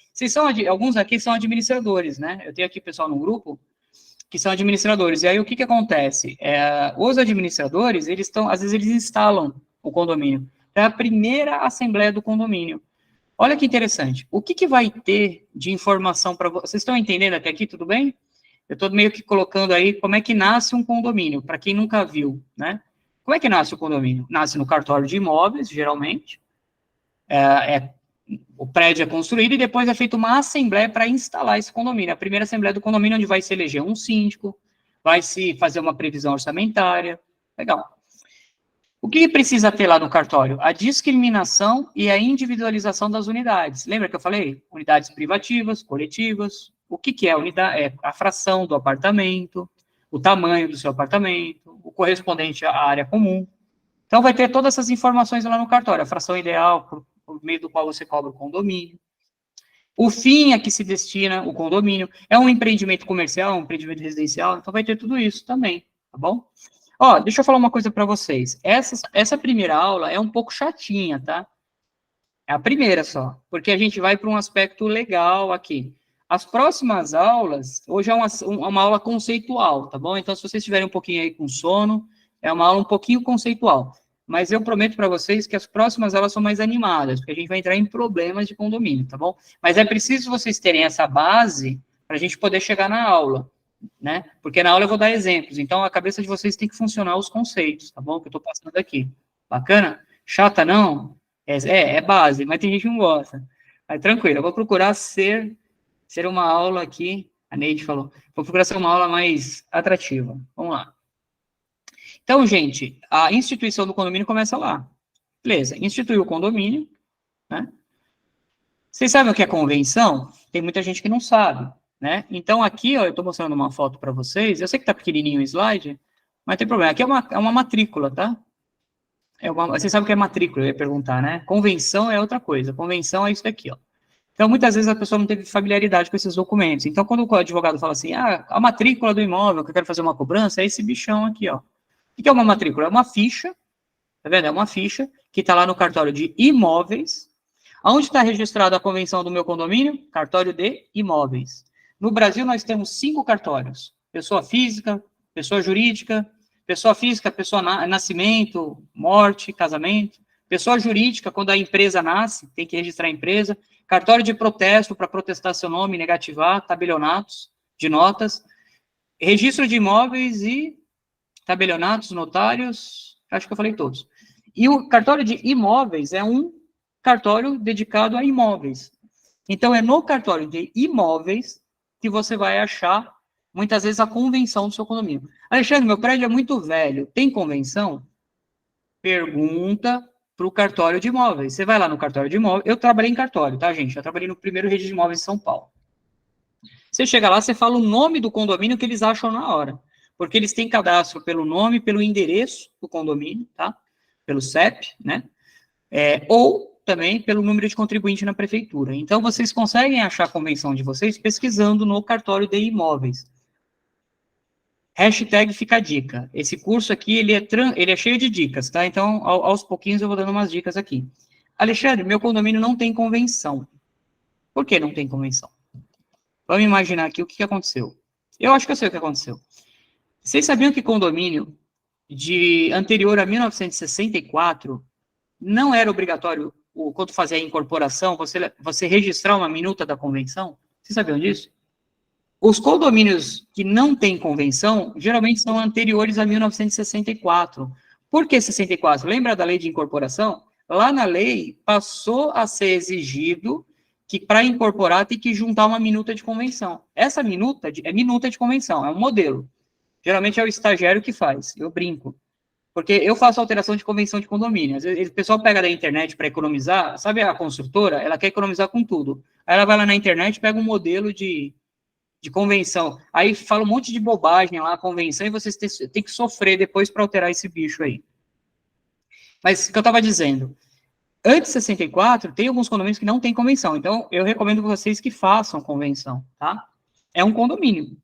Speaker 1: Alguns aqui são administradores, né? Eu tenho aqui pessoal no grupo que são administradores. E aí o que acontece? Os administradores, às vezes eles instalam o condomínio. É a primeira assembleia do condomínio. Olha que interessante. O que vai ter de informação para vocês? Vocês estão entendendo até aqui, tudo bem? Eu estou meio que colocando aí como é que nasce um condomínio, para quem nunca viu, né? Como é que nasce o condomínio? Nasce no cartório de imóveis, geralmente. O prédio é construído e depois é feita uma assembleia para instalar esse condomínio. A primeira assembleia do condomínio, onde vai se eleger um síndico, vai se fazer uma previsão orçamentária. Legal. O que precisa ter lá no cartório? A discriminação e a individualização das unidades. Lembra que eu falei? Unidades privativas, coletivas. O que é a unidade? É a fração do apartamento, o tamanho do seu apartamento, o correspondente à área comum. Então, vai ter todas essas informações lá no cartório. A fração ideal, por meio do qual você cobra o condomínio. O fim a que se destina o condomínio. É um empreendimento comercial, um empreendimento residencial, então vai ter tudo isso também, tá bom? Ó, deixa eu falar uma coisa para vocês. Essa primeira aula é um pouco chatinha, tá? É a primeira só, porque a gente vai para um aspecto legal aqui. As próximas aulas, hoje é uma aula conceitual, tá bom? Então, se vocês estiverem um pouquinho aí com sono, é uma aula um pouquinho conceitual. Mas eu prometo para vocês que as próximas aulas são mais animadas, porque a gente vai entrar em problemas de condomínio, tá bom? Mas é preciso vocês terem essa base para a gente poder chegar na aula, né? Porque na aula eu vou dar exemplos, então a cabeça de vocês tem que funcionar os conceitos, tá bom? Que eu estou passando aqui. Bacana? Chata não? É base, mas tem gente que não gosta. Mas tranquilo, eu vou procurar ser uma aula aqui, a Neide falou, vou procurar ser uma aula mais atrativa. Vamos lá. Então, gente, a instituição do condomínio começa lá. Beleza, instituiu o condomínio, né? Vocês sabem o que é convenção? Tem muita gente que não sabe, né? Então, aqui, ó, eu estou mostrando uma foto para vocês. Eu sei que está pequenininho o slide, mas não tem problema. Aqui é uma matrícula, tá? Vocês sabem o que é matrícula, eu ia perguntar, né? Convenção é outra coisa. Convenção é isso daqui, ó. Então, muitas vezes a pessoa não teve familiaridade com esses documentos. Então, quando o advogado fala assim, a matrícula do imóvel, que eu quero fazer uma cobrança, é esse bichão aqui, ó. O que é uma matrícula? É uma ficha, tá vendo? É uma ficha que está lá no cartório de imóveis. Onde está registrada a convenção do meu condomínio? Cartório de imóveis. No Brasil, nós temos 5 cartórios. Pessoa física, pessoa jurídica, pessoa nascimento, morte, casamento. Pessoa jurídica, quando a empresa nasce, tem que registrar a empresa. Cartório de protesto, para protestar seu nome, negativar, tabelionatos de notas. Registro de imóveis e tabelionatos, notários, acho que eu falei todos. E o cartório de imóveis é um cartório dedicado a imóveis. Então, é no cartório de imóveis que você vai achar, muitas vezes, a convenção do seu condomínio. Alexandre, meu prédio é muito velho, tem convenção? Pergunta para o cartório de imóveis. Você vai lá no cartório de imóveis, eu trabalhei em cartório, tá, gente? Eu trabalhei no primeiro registro de imóveis em São Paulo. Você chega lá, você fala o nome do condomínio que eles acham na hora. Porque eles têm cadastro pelo nome, pelo endereço do condomínio, tá? Pelo CEP, né? Ou também pelo número de contribuinte na prefeitura. Então, vocês conseguem achar a convenção de vocês pesquisando no cartório de imóveis. Hashtag fica a dica. Esse curso aqui, ele é cheio de dicas, tá? Então, aos pouquinhos eu vou dando umas dicas aqui. Alexandre, meu condomínio não tem convenção. Por que não tem convenção? Vamos imaginar aqui o que aconteceu. Eu acho que eu sei o que aconteceu. Vocês sabiam que condomínio anterior a 1964 não era obrigatório, quando fazia a incorporação, você registrar uma minuta da convenção? Vocês sabiam disso? Os condomínios que não têm convenção, geralmente são anteriores a 1964. Por que 64? Lembra da lei de incorporação? Lá na lei, passou a ser exigido que para incorporar tem que juntar uma minuta de convenção. Essa minuta é minuta de convenção, é um modelo. Geralmente é o estagiário que faz, eu brinco. Porque eu faço alteração de convenção de condomínio. Às vezes o pessoal pega da internet para economizar, sabe a construtora? Ela quer economizar com tudo. Aí ela vai lá na internet, pega um modelo de convenção. Aí fala um monte de bobagem lá, convenção, e vocês têm que sofrer depois para alterar esse bicho aí. Mas o que eu estava dizendo, antes de 64, tem alguns condomínios que não têm convenção. Então, eu recomendo que vocês que façam convenção, tá? É um condomínio.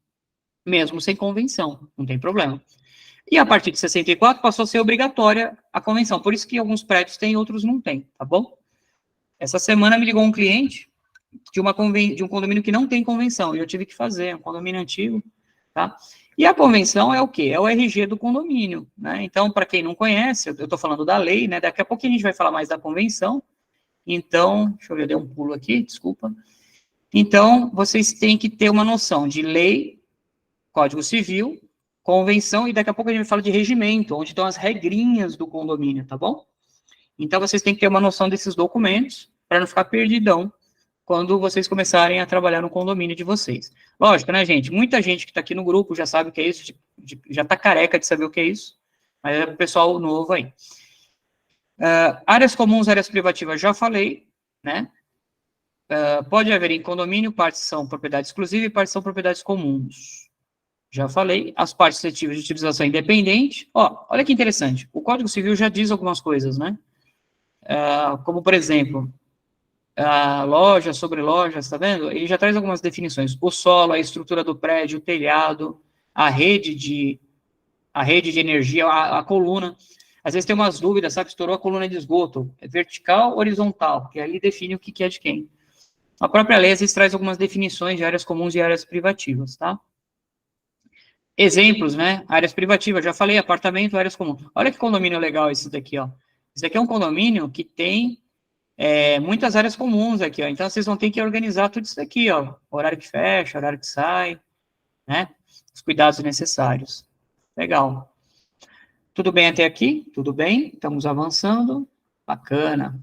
Speaker 1: Mesmo sem convenção, não tem problema. E a partir de 64 passou a ser obrigatória a convenção, por isso que alguns prédios têm, outros não têm, tá bom? Essa semana me ligou um cliente de um condomínio que não tem convenção, e eu tive que fazer, um condomínio antigo, tá? E a convenção é o quê? É o RG do condomínio, né? Então, para quem não conhece, eu estou falando da lei, né? Daqui a pouco a gente vai falar mais da convenção, Então, deixa eu ver, eu dei um pulo aqui, desculpa. Então, vocês têm que ter uma noção de lei, Código Civil, convenção, e daqui a pouco a gente fala de regimento, onde estão as regrinhas do condomínio, tá bom? Então, vocês têm que ter uma noção desses documentos, para não ficar perdidão, quando vocês começarem a trabalhar no condomínio de vocês. Lógico, né, gente? Muita gente que está aqui no grupo já sabe o que é isso, já está careca de saber o que é isso, mas é o pessoal novo aí. Áreas comuns, áreas privativas, já falei, né? Pode haver em condomínio, partes são propriedade exclusiva e partes são propriedades comuns. Já falei. As partes suscetíveis de utilização independente. Ó, olha que interessante. O Código Civil já diz algumas coisas, né? Como, por exemplo, lojas sobre lojas, tá vendo? Ele já traz algumas definições. O solo, a estrutura do prédio, o telhado, a rede de energia, a coluna. Às vezes tem umas dúvidas, sabe? Estourou a coluna de esgoto. É vertical ou horizontal? Porque ali define o que é de quem. A própria lei, às vezes, traz algumas definições de áreas comuns e áreas privativas, tá? Exemplos, né? Áreas privativas, já falei, apartamento, áreas comuns. Olha que condomínio legal esse daqui, ó. Esse daqui é um condomínio que tem muitas áreas comuns aqui, ó. Então, vocês vão ter que organizar tudo isso daqui, ó. Horário que fecha, horário que sai, né? Os cuidados necessários. Legal. Tudo bem até aqui? Tudo bem? Estamos avançando. Bacana.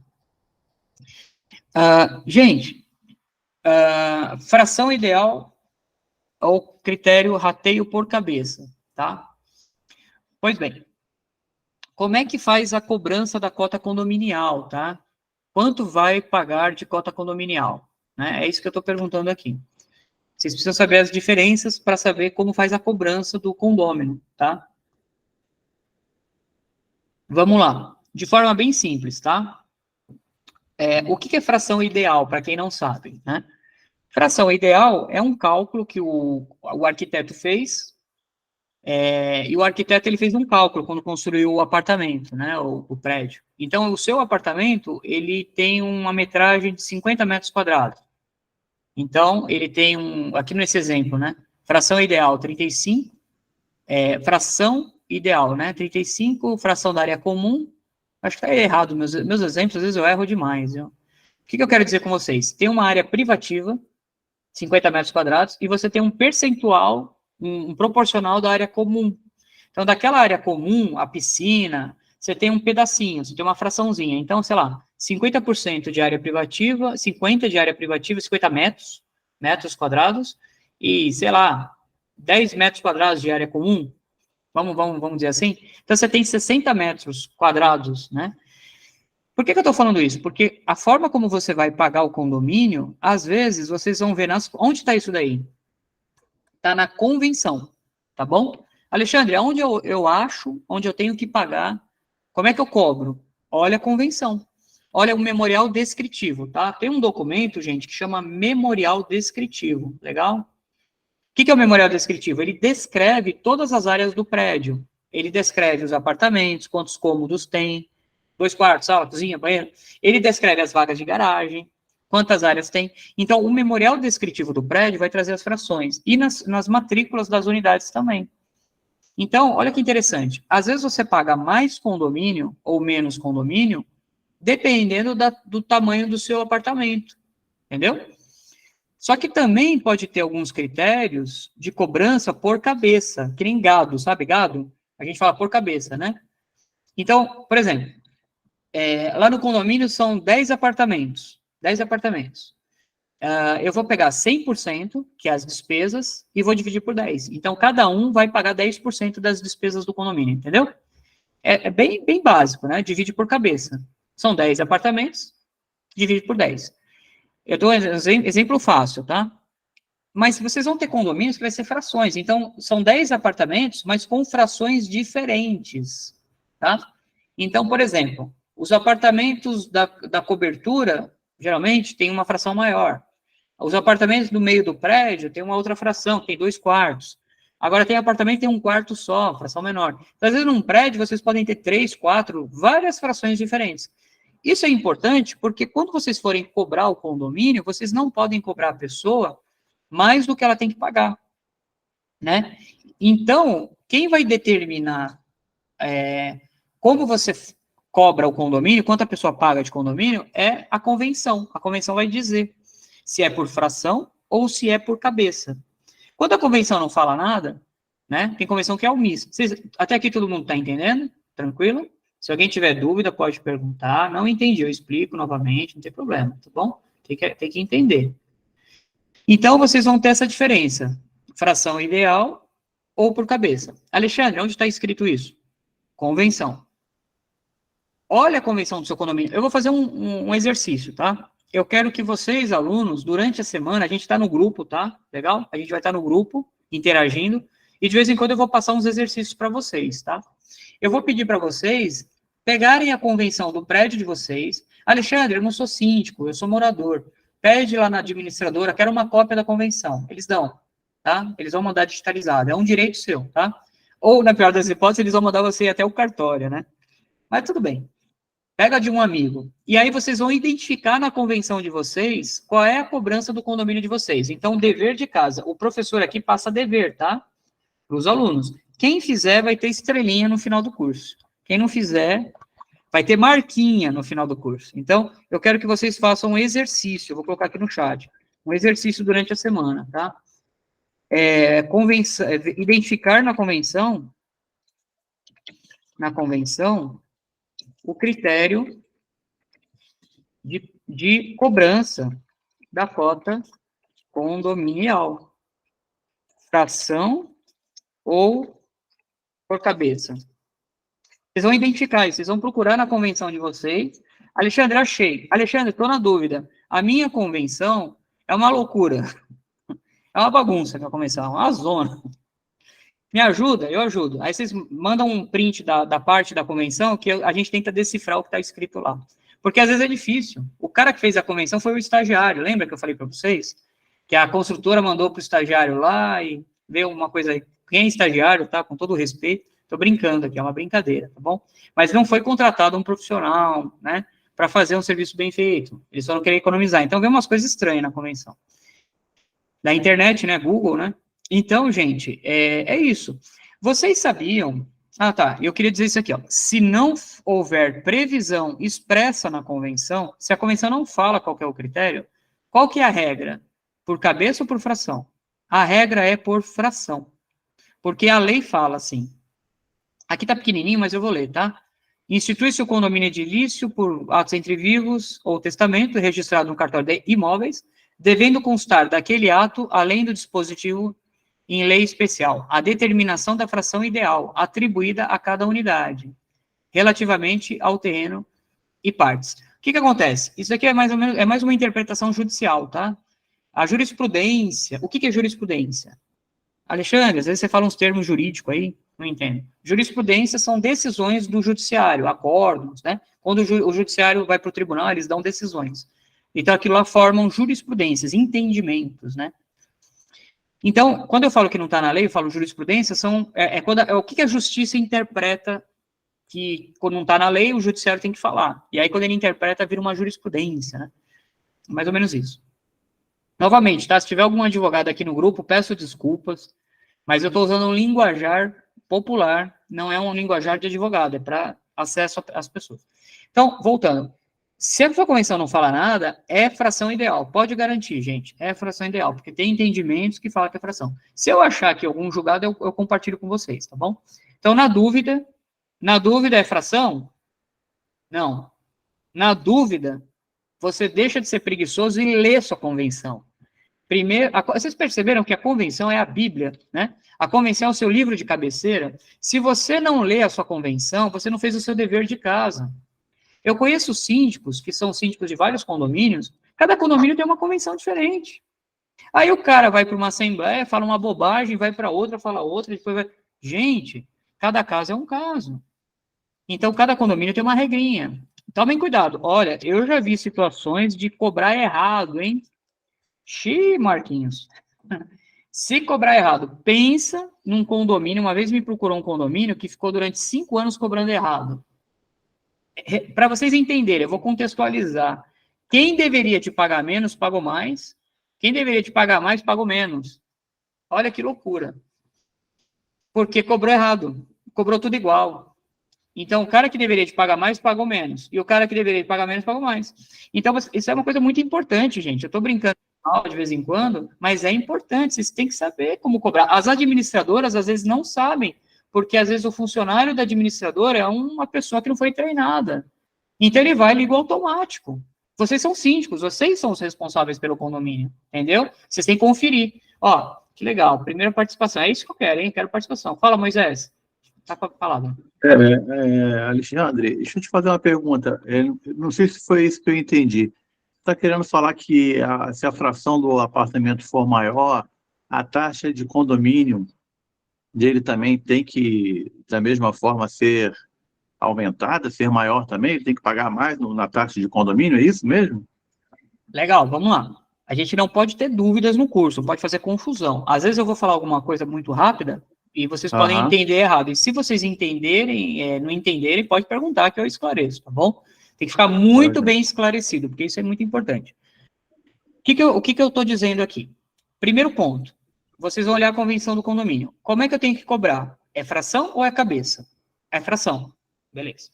Speaker 1: Gente, fração ideal ou critério rateio por cabeça, tá? Pois bem, como é que faz a cobrança da cota condominial, tá? Quanto vai pagar de cota condominial? Né? É isso que eu estou perguntando aqui. Vocês precisam saber as diferenças para saber como faz a cobrança do condômino, tá? Vamos lá. De forma bem simples, tá? O que é fração ideal, para quem não sabe, né? Fração ideal é um cálculo que o arquiteto fez, e o arquiteto ele fez um cálculo quando construiu o apartamento, né, o prédio. Então, o seu apartamento, ele tem uma metragem de 50 metros quadrados. Então, ele tem aqui nesse exemplo, né, fração ideal 35, fração ideal, né, 35, fração da área comum. Acho que está errado, meus exemplos, às vezes eu erro demais, viu? O que eu quero dizer com vocês? Tem uma área privativa, 50 metros quadrados, e você tem um percentual, um proporcional da área comum. Então, daquela área comum, a piscina, você tem um pedacinho, você tem uma fraçãozinha. Então, sei lá, 50% de área privativa, 50 de área privativa, 50 metros quadrados, e, sei lá, 10 metros quadrados de área comum, vamos dizer assim. Então, você tem 60 metros quadrados, né? Por que eu estou falando isso? Porque a forma como você vai pagar o condomínio, às vezes, vocês vão ver onde está isso daí? Está na convenção, tá bom? Alexandre, aonde eu acho, onde eu tenho que pagar, como é que eu cobro? Olha a convenção. Olha o memorial descritivo, tá? Tem um documento, gente, que chama memorial descritivo, legal? O que é o memorial descritivo? Ele descreve todas as áreas do prédio. Ele descreve os apartamentos, quantos cômodos tem, 2 quartos, sala, cozinha, banheiro. Ele descreve as vagas de garagem, quantas áreas tem. Então, o memorial descritivo do prédio vai trazer as frações. E nas matrículas das unidades também. Então, olha que interessante. Às vezes você paga mais condomínio ou menos condomínio, dependendo do tamanho do seu apartamento. Entendeu? Só que também pode ter alguns critérios de cobrança por cabeça, que nem gado, sabe gado? A gente fala por cabeça, né? Então, por exemplo, lá no condomínio são 10 apartamentos. 10 apartamentos. Eu vou pegar 100%, que é as despesas, e vou dividir por 10. Então, cada um vai pagar 10% das despesas do condomínio, entendeu? É bem, bem básico, né? Divide por cabeça. São 10 apartamentos, divide por 10. Eu dou um exemplo fácil, tá? Mas vocês vão ter condomínios que vai ser frações. Então, são 10 apartamentos, mas com frações diferentes, tá? Então, por exemplo, os apartamentos da cobertura, geralmente, tem uma fração maior. Os apartamentos do meio do prédio tem uma outra fração, tem 2 quartos. Agora, tem apartamento que tem 1 quarto só, fração menor. Então, às vezes, num prédio, vocês podem ter 3, 4, várias frações diferentes. Isso é importante porque quando vocês forem cobrar o condomínio, vocês não podem cobrar a pessoa mais do que ela tem que pagar, né? Então, quem vai determinar como cobra o condomínio, quanto a pessoa paga de condomínio, é a convenção. A convenção vai dizer se é por fração ou se é por cabeça. Quando a convenção não fala nada, né, tem convenção que é omissa. Até aqui todo mundo está entendendo? Tranquilo? Se alguém tiver dúvida, pode perguntar. Não entendi, eu explico novamente, não tem problema, tá bom? Tem que entender. Então, vocês vão ter essa diferença. Fração ideal ou por cabeça. Alexandre, onde está escrito isso? Convenção. Olha a convenção do seu condomínio. Eu vou fazer um exercício, tá? Eu quero que vocês, alunos, durante a semana, a gente está no grupo, tá? Legal? A gente vai estar no grupo, interagindo, e de vez em quando eu vou passar uns exercícios para vocês, tá? Eu vou pedir para vocês pegarem a convenção do prédio de vocês. Alexandre, eu não sou síndico, eu sou morador. Pede lá na administradora, quero uma cópia da convenção. Eles dão, tá? Eles vão mandar digitalizado, é um direito seu, tá? Ou, na pior das hipóteses, eles vão mandar você ir até o cartório, né? Mas tudo bem. Pega de um amigo. E aí vocês vão identificar na convenção de vocês qual é a cobrança do condomínio de vocês. Então, dever de casa. O professor aqui passa dever, tá? Para os alunos. Quem fizer vai ter estrelinha no final do curso. Quem não fizer, vai ter marquinha no final do curso. Então, eu quero que vocês façam um exercício. Eu vou colocar aqui no chat. Um exercício durante a semana, tá? Identificar na convenção, o critério de cobrança da cota condominial. Fração ou por cabeça. Vocês vão identificar isso, vocês vão procurar na convenção de vocês. Alexandre, achei. Alexandre, estou na dúvida. A minha convenção é uma loucura. É uma bagunça a convenção, é uma zona. Me ajuda? Eu ajudo. Aí vocês mandam um print da parte da convenção que a gente tenta decifrar o que está escrito lá. Porque às vezes é difícil. O cara que fez a convenção foi o estagiário. Lembra que eu falei para vocês? Que a construtora mandou para o estagiário lá e veio uma coisa aí. Quem é estagiário, tá? Com todo o respeito. Estou brincando aqui, é uma brincadeira, tá bom? Mas não foi contratado um profissional, né? Para fazer um serviço bem feito. Eles só não queriam economizar. Então, veio umas coisas estranhas na convenção. Da internet, né? Google, né? Então, gente, é isso. Vocês sabiam... Ah, tá. Eu queria dizer isso aqui, ó. Se não houver previsão expressa na convenção, se a convenção não fala qual que é o critério, qual que é a regra? Por cabeça ou por fração? A regra é por fração. Porque a lei fala assim. Aqui tá pequenininho, mas eu vou ler, tá? Institui-se o condomínio edilício por atos entre vivos ou testamento registrado no cartório de imóveis, devendo constar daquele ato, além do dispositivo em lei especial, a determinação da fração ideal atribuída a cada unidade, relativamente ao terreno e partes. O que acontece? Isso aqui é mais ou menos, é mais uma interpretação judicial, tá? A jurisprudência, o que é jurisprudência? Alexandre, às vezes você fala uns termos jurídicos aí, não entendo. Jurisprudência são decisões do judiciário, acordos, né? Quando o judiciário vai para o tribunal, eles dão decisões. Então, aquilo lá formam jurisprudências, entendimentos, né? Então, quando eu falo que não está na lei, eu falo jurisprudência, o que a justiça interpreta que, quando não está na lei, o judiciário tem que falar. E aí, quando ele interpreta, vira uma jurisprudência, né? Mais ou menos isso. Novamente, tá? Se tiver algum advogado aqui no grupo, peço desculpas, mas eu estou usando um linguajar popular, não é um linguajar de advogado, é para acesso às pessoas. Então, voltando. Se a sua convenção não fala nada, é fração ideal. Pode garantir, gente. É fração ideal, porque tem entendimentos que falam que é fração. Se eu achar aqui algum julgado, eu compartilho com vocês, tá bom? Então, na dúvida é fração? Não. Na dúvida, você deixa de ser preguiçoso e lê sua convenção. Primeiro, vocês perceberam que a convenção é a Bíblia, né? A convenção é o seu livro de cabeceira. Se você não lê a sua convenção, você não fez o seu dever de casa. Eu conheço síndicos, que são síndicos de vários condomínios, cada condomínio tem uma convenção diferente. Aí o cara vai para uma assembleia, fala uma bobagem, vai para outra, fala outra, depois vai... Gente, cada caso é um caso. Então, cada condomínio tem uma regrinha. Tomem cuidado. Olha, eu já vi situações de cobrar errado, hein? Xiii, Marquinhos. Se cobrar errado, pensa num condomínio, uma vez me procurou um condomínio que ficou durante 5 anos cobrando errado. Para vocês entenderem, eu vou contextualizar. Quem deveria te pagar menos, pagou mais. Quem deveria te pagar mais, pagou menos. Olha que loucura. Porque cobrou errado. Cobrou tudo igual. Então, o cara que deveria de pagar mais, pagou menos. E o cara que deveria de pagar menos, pagou mais. Então, isso é uma coisa muito importante, gente. Eu estou brincando de vez em quando, mas é importante. Vocês têm que saber como cobrar. As administradoras, às vezes, não sabem, porque, às vezes, o funcionário da administradora é uma pessoa que não foi treinada. Então, ele vai e liga o automático. Vocês são síndicos, vocês são os responsáveis pelo condomínio, entendeu? Vocês têm que conferir. Ó, que legal, primeira participação. É isso que eu quero, hein? Quero participação. Fala, Moisés. Tá com a palavra.
Speaker 4: Alexandre, deixa eu te fazer uma pergunta. Não sei se foi isso que eu entendi. Está querendo falar que se a fração do apartamento for maior, a taxa de condomínio dele também tem que, da mesma forma, ser aumentada, ser maior também? Ele tem que pagar mais na taxa de condomínio, é isso mesmo?
Speaker 1: Legal, vamos lá. A gente não pode ter dúvidas no curso, pode fazer confusão. Às vezes eu vou falar alguma coisa muito rápida e vocês podem entender errado. E se vocês entenderem, não entenderem, pode perguntar que eu esclareço, tá bom? Tem que ficar muito bem esclarecido, porque isso é muito importante. O que eu estou dizendo aqui? Primeiro ponto, vocês vão olhar a convenção do condomínio. Como é que eu tenho que cobrar? É fração ou é cabeça? É fração. Beleza.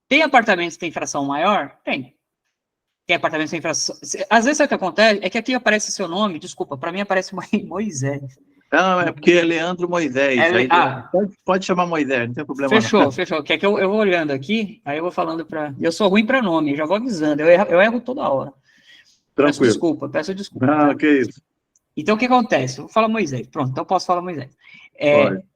Speaker 1: Tem apartamentos que tem fração maior? Tem. Tem apartamentos sem fração. Às vezes, sabe o que acontece? É que aqui aparece seu nome, desculpa, para mim aparece Moisés.
Speaker 4: Não, é porque é Leandro Moisés. Pode chamar Moisés, não tem problema.
Speaker 1: Fechou. Que é que eu vou olhando aqui, aí eu vou falando para. Eu sou ruim para nome, já vou avisando. Eu erro toda hora.
Speaker 4: Tranquilo.
Speaker 1: Peço desculpa.
Speaker 4: Não, que isso.
Speaker 1: Então, o que acontece? Eu vou falar Moisés. Pronto, então eu posso falar Moisés.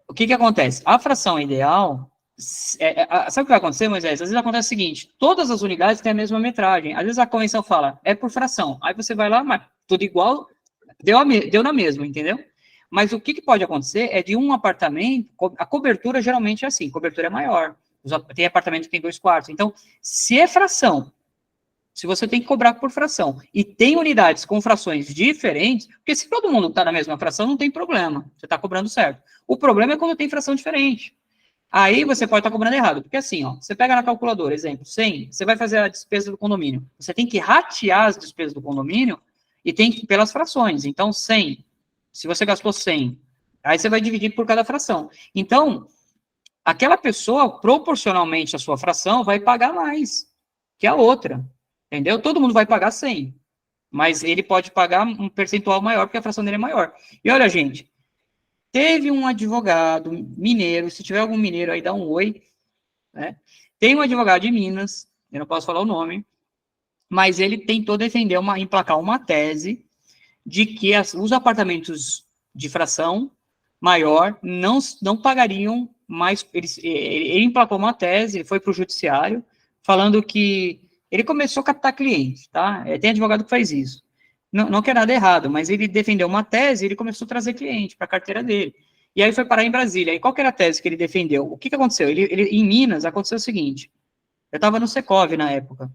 Speaker 1: O que acontece? A fração ideal. Sabe o que vai acontecer, Moisés? Às vezes acontece o seguinte: todas as unidades têm a mesma metragem. Às vezes a convenção fala, é por fração. Aí você vai lá, mas tudo igual, deu na mesma, entendeu? Mas o que pode acontecer é de um apartamento, a cobertura geralmente é assim, cobertura é maior. Tem apartamento que tem 2 quartos. Então, se é fração, se você tem que cobrar por fração, e tem unidades com frações diferentes, porque se todo mundo está na mesma fração, não tem problema, você está cobrando certo. O problema é quando tem fração diferente. Aí você pode estar cobrando errado, porque assim, ó, você pega na calculadora, exemplo, 100, você vai fazer a despesa do condomínio. Você tem que ratear as despesas do condomínio e tem que ir pelas frações. Então, 100, se você gastou 100, aí você vai dividir por cada fração. Então, aquela pessoa, proporcionalmente à sua fração, vai pagar mais que a outra, entendeu? Todo mundo vai pagar 100, mas ele pode pagar um percentual maior, porque a fração dele é maior. E olha, gente, teve um advogado mineiro, se tiver algum mineiro aí, dá um oi, né? Tem um advogado de Minas, eu não posso falar o nome, mas ele tentou defender, emplacar uma tese de que os apartamentos de fração maior não pagariam mais. Ele emplacou uma tese, ele foi para o judiciário, falando que ele começou a captar clientes, tá? Tem advogado que faz isso. Não quer nada errado, mas ele defendeu uma tese e ele começou a trazer cliente para a carteira dele. E aí foi parar em Brasília. E qual que era a tese que ele defendeu? O que aconteceu? Em Minas, aconteceu o seguinte. Eu estava no Secov na época.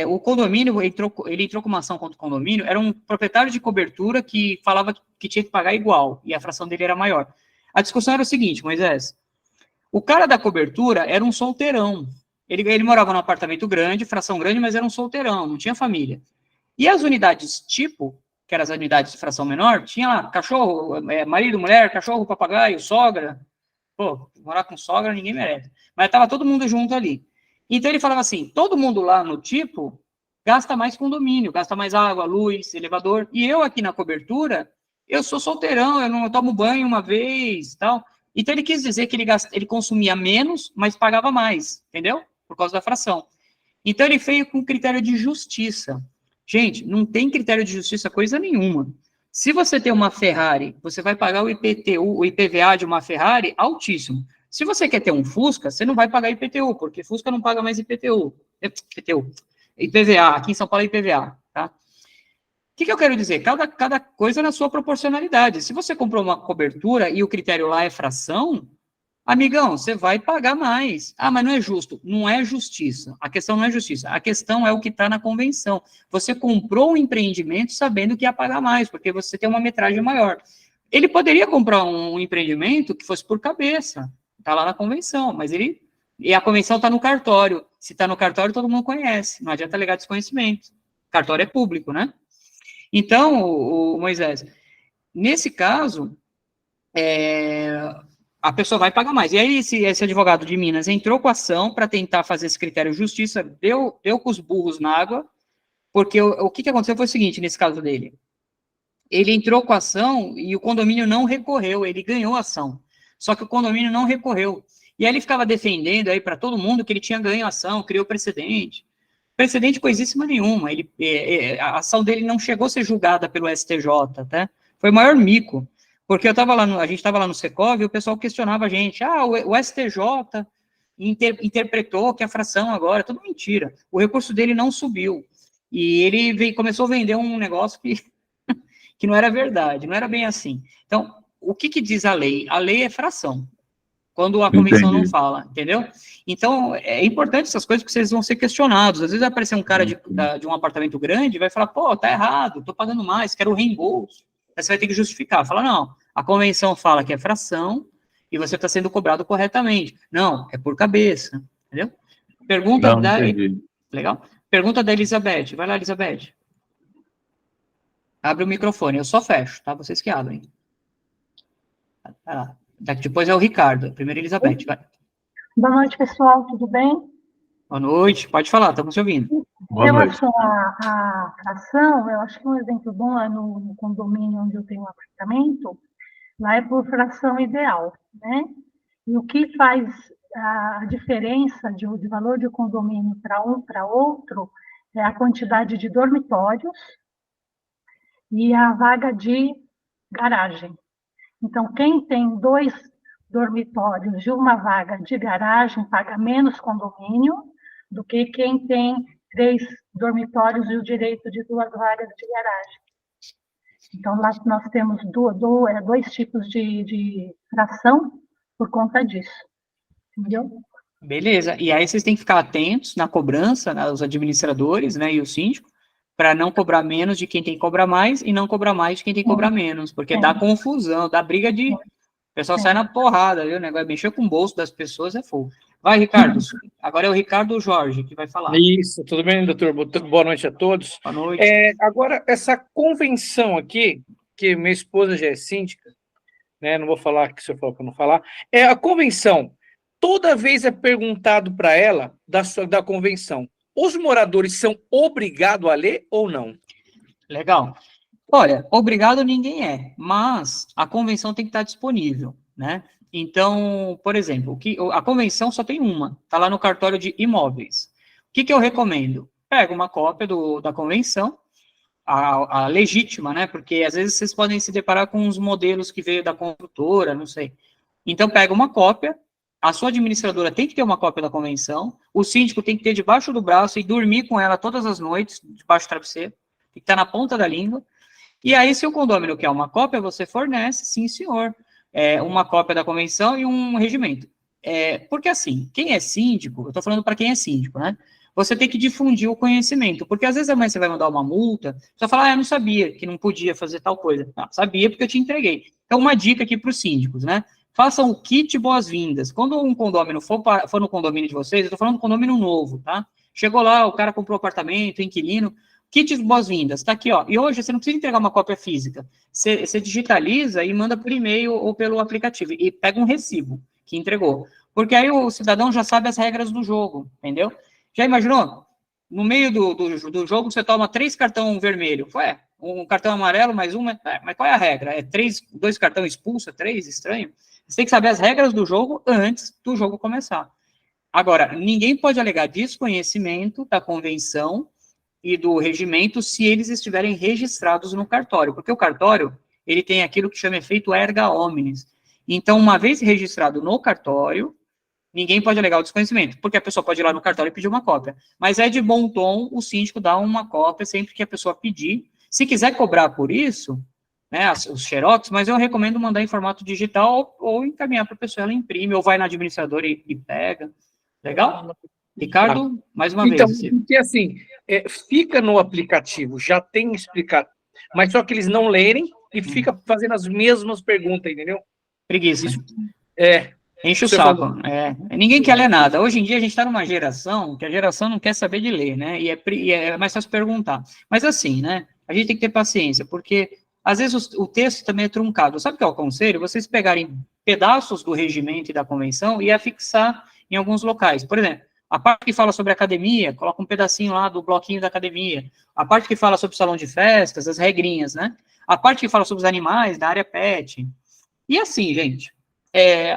Speaker 1: O condomínio, ele entrou com uma ação contra o condomínio, era um proprietário de cobertura que falava que tinha que pagar igual, e a fração dele era maior. A discussão era o seguinte, Moisés, o cara da cobertura era um solteirão. Ele morava num apartamento grande, fração grande, mas era um solteirão, não tinha família. E as unidades tipo, que eram as unidades de fração menor, tinha lá cachorro, marido, mulher, cachorro, papagaio, sogra. Pô, morar com sogra ninguém merece. Mas estava todo mundo junto ali. Então ele falava assim, todo mundo lá no tipo gasta mais condomínio, gasta mais água, luz, elevador. E eu aqui na cobertura, eu sou solteirão, eu não tomo banho uma vez, tal. Então ele quis dizer que ele consumia menos, mas pagava mais, entendeu? Por causa da fração. Então ele veio com critério de justiça. Gente, não tem critério de justiça coisa nenhuma. Se você tem uma Ferrari, você vai pagar o IPTU, o IPVA de uma Ferrari altíssimo. Se você quer ter um Fusca, você não vai pagar IPTU, porque Fusca não paga mais IPVA, aqui em São Paulo é IPVA, tá? O que eu quero dizer? Cada coisa na sua proporcionalidade. Se você comprou uma cobertura e o critério lá é fração, amigão, você vai pagar mais. Ah, mas não é justo. Não é justiça. A questão não é justiça. A questão é o que está na convenção. Você comprou um empreendimento sabendo que ia pagar mais, porque você tem uma metragem maior. Ele poderia comprar um empreendimento que fosse por cabeça. Está lá na convenção, mas e a convenção está no cartório. Se está no cartório, todo mundo conhece. Não adianta alegar desconhecimento. O cartório é público, né? Então, Moisés, nesse caso, a pessoa vai pagar mais. E aí, esse advogado de Minas entrou com a ação para tentar fazer esse critério de justiça, deu com os burros na água, porque o que aconteceu foi o seguinte, nesse caso dele. Ele entrou com a ação e o condomínio não recorreu, ele ganhou a ação. Só que o condomínio não recorreu. E aí ele ficava defendendo aí para todo mundo que ele tinha ganho a ação, criou precedente. Precedente coisíssima nenhuma. A ação dele não chegou a ser julgada pelo STJ, tá? Foi o maior mico. Porque a gente estava lá no Secov e o pessoal questionava a gente. O STJ interpretou que a fração agora, tudo mentira. O recurso dele não subiu. E ele começou a vender um negócio que não era verdade, não era bem assim. Então, o que diz a lei? A lei é fração, quando a convenção não fala, entendeu? Então, é importante essas coisas, porque vocês vão ser questionados. Às vezes vai aparecer um cara de um apartamento grande e vai falar, pô, tá errado, tô pagando mais, quero o reembolso. Aí você vai ter que justificar. Fala, não, a convenção fala que é fração e você está sendo cobrado corretamente. Não, é por cabeça, entendeu? Pergunta Legal? Pergunta da Elizabeth. Vai lá, Elizabeth. Abre o microfone, eu só fecho, tá? Vocês que abrem. Depois é o Ricardo. Primeiro, Elizabeth, vai.
Speaker 5: Boa noite, pessoal, tudo bem?
Speaker 1: Boa noite, pode falar, estamos te ouvindo.
Speaker 5: Em relação à fração, eu acho que um exemplo bom é no condomínio onde eu tenho um apartamento, lá é por fração ideal, né? E o que faz a diferença de valor de condomínio para um para outro é a quantidade de dormitórios e a vaga de garagem. Então, quem tem 2 dormitórios e uma vaga de garagem paga menos condomínio do que quem tem 3 dormitórios e o direito de 2 vagas de garagem. Então, nós temos 2 tipos de fração por conta disso. Entendeu?
Speaker 1: Beleza, e aí vocês têm que ficar atentos na cobrança, né, os administradores, né, e o síndico, para não cobrar menos de quem tem que cobrar mais e não cobrar mais de quem tem que cobrar menos, porque dá confusão, dá briga de... O pessoal sai na porrada, viu? O negócio mexer com o bolso das pessoas é fogo. Vai, Ricardo. Agora é o Ricardo Jorge que vai falar.
Speaker 6: Isso, tudo bem, doutor? Boa noite a todos.
Speaker 1: Boa noite.
Speaker 6: Agora, essa convenção aqui, que minha esposa já é síndica, né? Não vou falar que o senhor falou para não falar. A convenção, toda vez é perguntado para ela da convenção. Os moradores são obrigados a ler ou não?
Speaker 1: Legal. Olha, obrigado ninguém é, mas a convenção tem que estar disponível, né? Então, por exemplo, a convenção só tem uma, está lá no cartório de imóveis. O que eu recomendo? Pega uma cópia da convenção, a legítima, né? Porque às vezes vocês podem se deparar com uns modelos que veio da construtora, não sei. Então, pega uma cópia, a sua administradora tem que ter uma cópia da convenção, o síndico tem que ter debaixo do braço e dormir com ela todas as noites, debaixo do travesseiro, tem que estar na ponta da língua. E aí, se o condômino quer uma cópia, você fornece, sim, senhor, uma cópia da convenção e um regimento. Porque assim, quem é síndico, eu estou falando para quem é síndico, né? Você tem que difundir o conhecimento, porque às vezes amanhã você vai mandar uma multa, você vai falar, eu não sabia que não podia fazer tal coisa. Não, sabia porque eu te entreguei. Então, uma dica aqui para os síndicos, né? Façam o kit boas-vindas. Quando um condômino for no condomínio de vocês, eu estou falando do condomínio novo, tá? Chegou lá, o cara comprou apartamento, inquilino, kit de boas-vindas, tá aqui, ó. E hoje você não precisa entregar uma cópia física. Você digitaliza e manda por e-mail ou pelo aplicativo. E pega um recibo que entregou. Porque aí o cidadão já sabe as regras do jogo, entendeu? Já imaginou? No meio do jogo você toma 3 cartão vermelho. Ué, um cartão amarelo mais um. Mas qual é a regra? 2 cartão expulsa, 3? Estranho. Você tem que saber as regras do jogo antes do jogo começar. Agora, ninguém pode alegar desconhecimento da convenção e do regimento se eles estiverem registrados no cartório, porque o cartório, ele tem aquilo que chama efeito erga omnes. Então, uma vez registrado no cartório, ninguém pode alegar o desconhecimento, porque a pessoa pode ir lá no cartório e pedir uma cópia. Mas é de bom tom o síndico dar uma cópia sempre que a pessoa pedir. Se quiser cobrar por isso, né, os xerox, mas eu recomendo mandar em formato digital ou encaminhar para a pessoa, ela imprime, ou vai na administradora e pega. Legal? Ricardo, mais uma vez.
Speaker 6: Então, porque assim, fica no aplicativo, já tem explicado, mas só que eles não lerem e fica fazendo as mesmas perguntas, entendeu?
Speaker 1: Preguiça.
Speaker 6: Isso,
Speaker 1: enche o saco. Ninguém quer ler nada. Hoje em dia a gente está numa geração que a geração não quer saber de ler, né? E é mais fácil perguntar. Mas assim, né? A gente tem que ter paciência, porque às vezes o texto também é truncado. Sabe o que eu aconselho? Vocês pegarem pedaços do regimento e da convenção e afixar em alguns locais. Por exemplo, a parte que fala sobre academia, coloca um pedacinho lá do bloquinho da academia. A parte que fala sobre salão de festas, as regrinhas, né? A parte que fala sobre os animais, da área pet. E assim, gente, é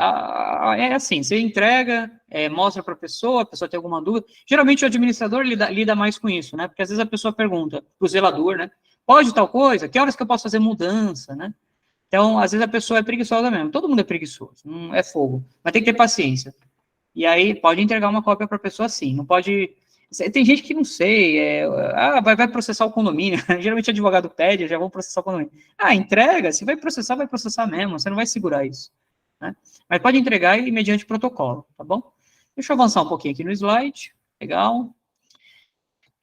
Speaker 1: assim, você entrega, mostra para a pessoa tem alguma dúvida. Geralmente o administrador lida mais com isso, né? Porque às vezes a pessoa pergunta para o zelador, né? Pode tal coisa? Que horas que eu posso fazer mudança, né? Então, às vezes a pessoa é preguiçosa mesmo. Todo mundo é preguiçoso, não é fogo. Mas tem que ter paciência. E aí, pode entregar uma cópia para a pessoa sim. Não pode... Tem gente que não sei, vai processar o condomínio. Geralmente o advogado pede, já vou processar o condomínio. Entrega, se vai processar mesmo, você não vai segurar isso. Né? Mas pode entregar e mediante protocolo, tá bom? Deixa eu avançar um pouquinho aqui no slide. Legal.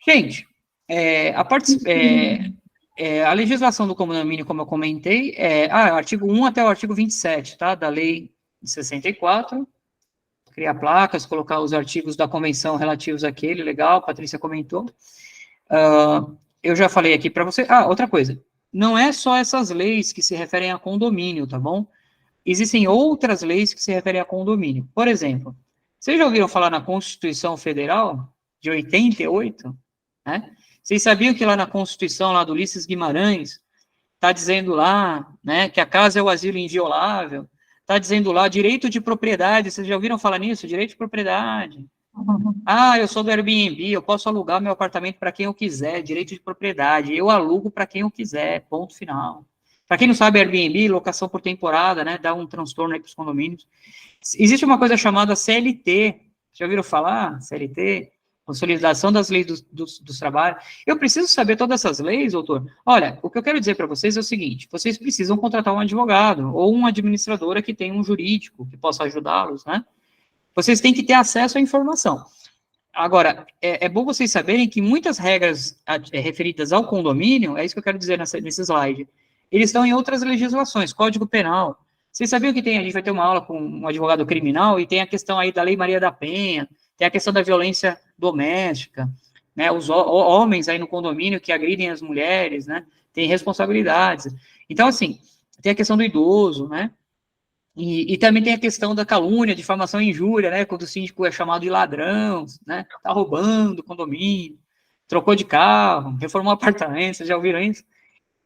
Speaker 1: Gente, a legislação do condomínio, como eu comentei, artigo 1 até o artigo 27, tá? Da lei de 64. Criar placas, colocar os artigos da convenção relativos àquele, legal, a Patrícia comentou. Eu já falei aqui para você. Outra coisa, não é só essas leis que se referem a condomínio, tá bom? Existem outras leis que se referem a condomínio. Por exemplo, vocês já ouviram falar na Constituição Federal de 88? Né? Vocês sabiam que lá na Constituição, lá do Ulisses Guimarães, está dizendo lá, né, que a casa é o asilo inviolável, está dizendo lá, direito de propriedade, vocês já ouviram falar nisso? Direito de propriedade. Eu sou do Airbnb, eu posso alugar meu apartamento para quem eu quiser, direito de propriedade, eu alugo para quem eu quiser, ponto final. Para quem não sabe, Airbnb, locação por temporada, né, dá um transtorno aí para os condomínios. Existe uma coisa chamada CLT, já ouviram falar? CLT? Consolidação das leis dos trabalhos. Eu preciso saber todas essas leis, doutor? Olha, o que eu quero dizer para vocês é o seguinte, vocês precisam contratar um advogado ou uma administradora que tenha um jurídico que possa ajudá-los, né? Vocês têm que ter acesso à informação. Agora, é bom vocês saberem que muitas regras referidas ao condomínio, é isso que eu quero dizer nesse slide, eles estão em outras legislações, Código Penal. Vocês sabiam que a gente vai ter uma aula com um advogado criminal e tem a questão aí da Lei Maria da Penha, tem a questão da violência doméstica, né, os homens aí no condomínio que agridem as mulheres, né, tem responsabilidades. Então, assim, tem a questão do idoso, né, e também tem a questão da calúnia, difamação e injúria, né, quando o síndico é chamado de ladrão, né, tá roubando o condomínio, trocou de carro, reformou apartamento, vocês já ouviram isso?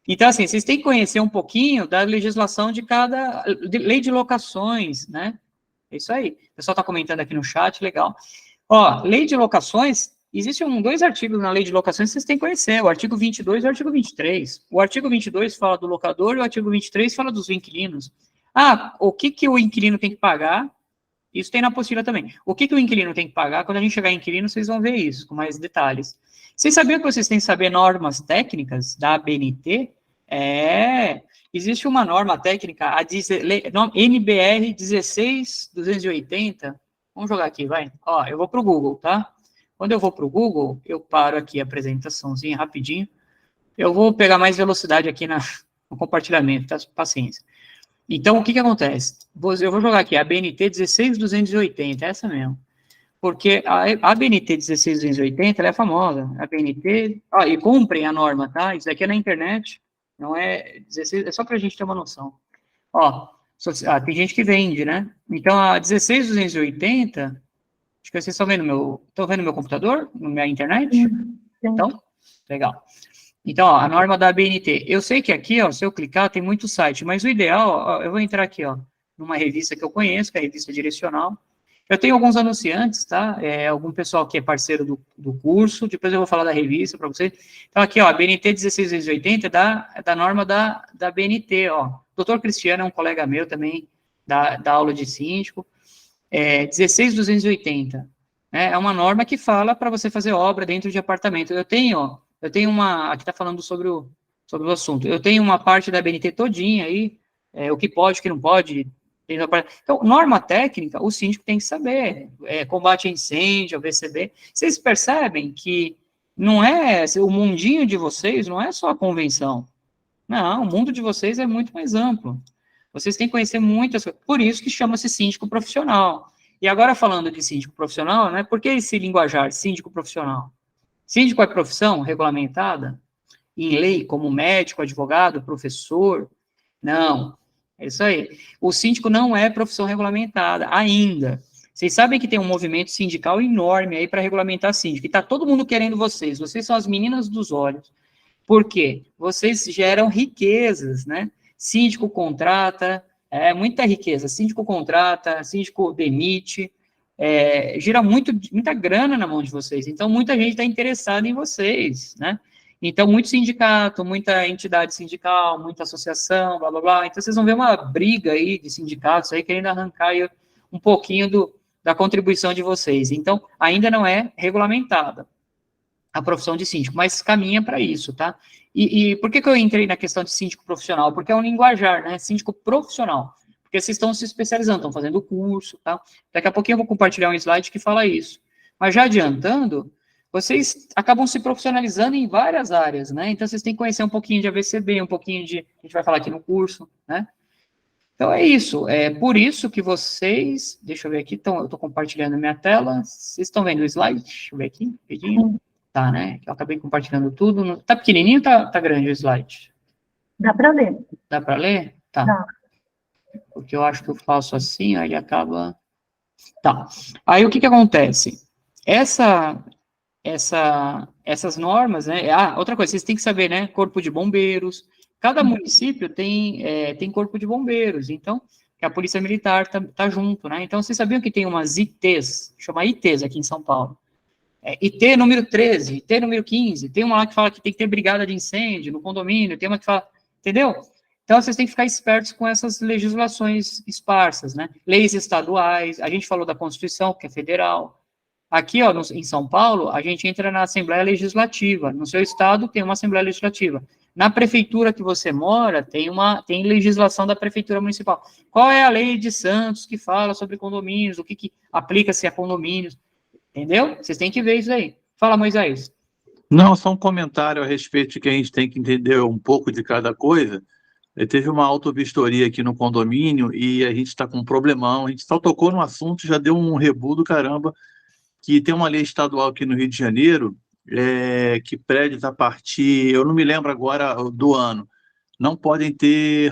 Speaker 1: Então, assim, vocês têm que conhecer um pouquinho da legislação de cada lei de locações, né, é isso aí. O pessoal está comentando aqui no chat, legal. Lei de locações, existem 2 artigos na lei de locações que vocês têm que conhecer, o artigo 22 e o artigo 23. O artigo 22 fala do locador e o artigo 23 fala dos inquilinos. O que o inquilino tem que pagar? Isso tem na apostila também. O que o inquilino tem que pagar? Quando a gente chegar em inquilino, vocês vão ver isso, com mais detalhes. Vocês sabiam que vocês têm que saber normas técnicas da ABNT? Existe uma norma técnica, NBR 16280. Vamos jogar aqui, vai. Eu vou para o Google, tá? Quando eu vou para o Google, eu paro aqui a apresentaçãozinha rapidinho. Eu vou pegar mais velocidade aqui no compartilhamento, tá? Paciência. Então, o que acontece? Eu vou jogar aqui a ABNT 16280, essa mesmo. Porque a ABNT 16280, ela é famosa. A ABNT... e comprem a norma, tá? Isso daqui é na internet. Não é 16, é só para a gente ter uma noção. Tem gente que vende, né? Então, a 16280, acho que vocês estão vendo meu computador, na minha internet?
Speaker 5: Sim.
Speaker 1: Então, legal. Então, a norma da ABNT. Eu sei que aqui, se eu clicar, tem muito site, mas o ideal, eu vou entrar aqui, numa revista que eu conheço, que é a revista Direcional. Eu tenho alguns anunciantes, tá? Algum pessoal que é parceiro do curso, depois eu vou falar da revista para vocês. Então, aqui, a BNT 16280 é da norma da BNT, Doutor Cristiano é um colega meu também, da aula de síndico. 16280, né? É uma norma que fala para você fazer obra dentro de apartamento. Eu tenho uma, aqui está falando sobre o assunto, eu tenho uma parte da BNT todinha aí, o que pode, o que não pode. Então, norma técnica, o síndico tem que saber, combate a incêndio, VCB. Vocês percebem que não é, o mundinho de vocês não é só a convenção. Não, o mundo de vocês é muito mais amplo. Vocês têm que conhecer muitas coisas, por isso que chama-se síndico profissional. E agora falando de síndico profissional, né, por que esse linguajar, síndico profissional? Síndico é profissão regulamentada em lei, como médico, advogado, professor? Não. É isso aí. O síndico não é profissão regulamentada ainda. Vocês sabem que tem um movimento sindical enorme aí para regulamentar síndico. E está todo mundo querendo vocês. Vocês são as meninas dos olhos. Por quê? Vocês geram riquezas, né? Síndico contrata, muita riqueza. Síndico contrata, síndico demite, gira muita grana na mão de vocês. Então, muita gente está interessada em vocês, né? Então, muito sindicato, muita entidade sindical, muita associação, blá, blá, blá. Então, vocês vão ver uma briga aí de sindicatos aí querendo arrancar aí um pouquinho da contribuição de vocês. Então, ainda não é regulamentada a profissão de síndico, mas caminha para isso, tá? E por que eu entrei na questão de síndico profissional? Porque é um linguajar, né? Síndico profissional. Porque vocês estão se especializando, estão fazendo curso, tá? Daqui a pouquinho eu vou compartilhar um slide que fala isso. Mas já adiantando, vocês acabam se profissionalizando em várias áreas, né? Então, vocês têm que conhecer um pouquinho de AVCB, um pouquinho de... A gente vai falar aqui no curso, né? Então, é isso. É por isso que vocês... Deixa eu ver aqui. Então, eu estou compartilhando minha tela. Vocês estão vendo o slide? Deixa eu ver aqui. Rapidinho. Tá, né? Eu acabei compartilhando tudo. Tá pequenininho ou tá grande o slide?
Speaker 5: Dá para ler.
Speaker 1: Dá para ler? Tá.
Speaker 5: Dá.
Speaker 1: Porque eu acho que eu faço assim, aí ele acaba... Tá. Aí, o que acontece? Essas normas, né? Outra coisa, vocês têm que saber, né? Corpo de bombeiros. Cada município tem corpo de bombeiros, então, que a Polícia Militar tá junto, né? Então, vocês sabiam que tem umas ITs, chama ITs aqui em São Paulo. IT número 13, IT número 15, tem uma lá que fala que tem que ter brigada de incêndio no condomínio, tem uma que fala, entendeu? Então, vocês têm que ficar espertos com essas legislações esparsas, né? Leis estaduais, a gente falou da Constituição, que é federal. Aqui, ó, em São Paulo, a gente entra na Assembleia Legislativa. No seu estado, tem uma Assembleia Legislativa. Na prefeitura que você mora, tem legislação da Prefeitura Municipal. Qual é a lei de Santos que fala sobre condomínios, o que aplica-se a condomínios? Entendeu? Vocês têm que ver isso aí. Fala, Moisés.
Speaker 4: Não, só um comentário a respeito de que a gente tem que entender um pouco de cada coisa. Teve uma autovistoria aqui no condomínio e a gente está com um problemão. A gente só tocou no assunto, já deu um rebu do caramba, que tem uma lei estadual aqui no Rio de Janeiro, que prédios a partir, eu não me lembro agora do ano, não podem ter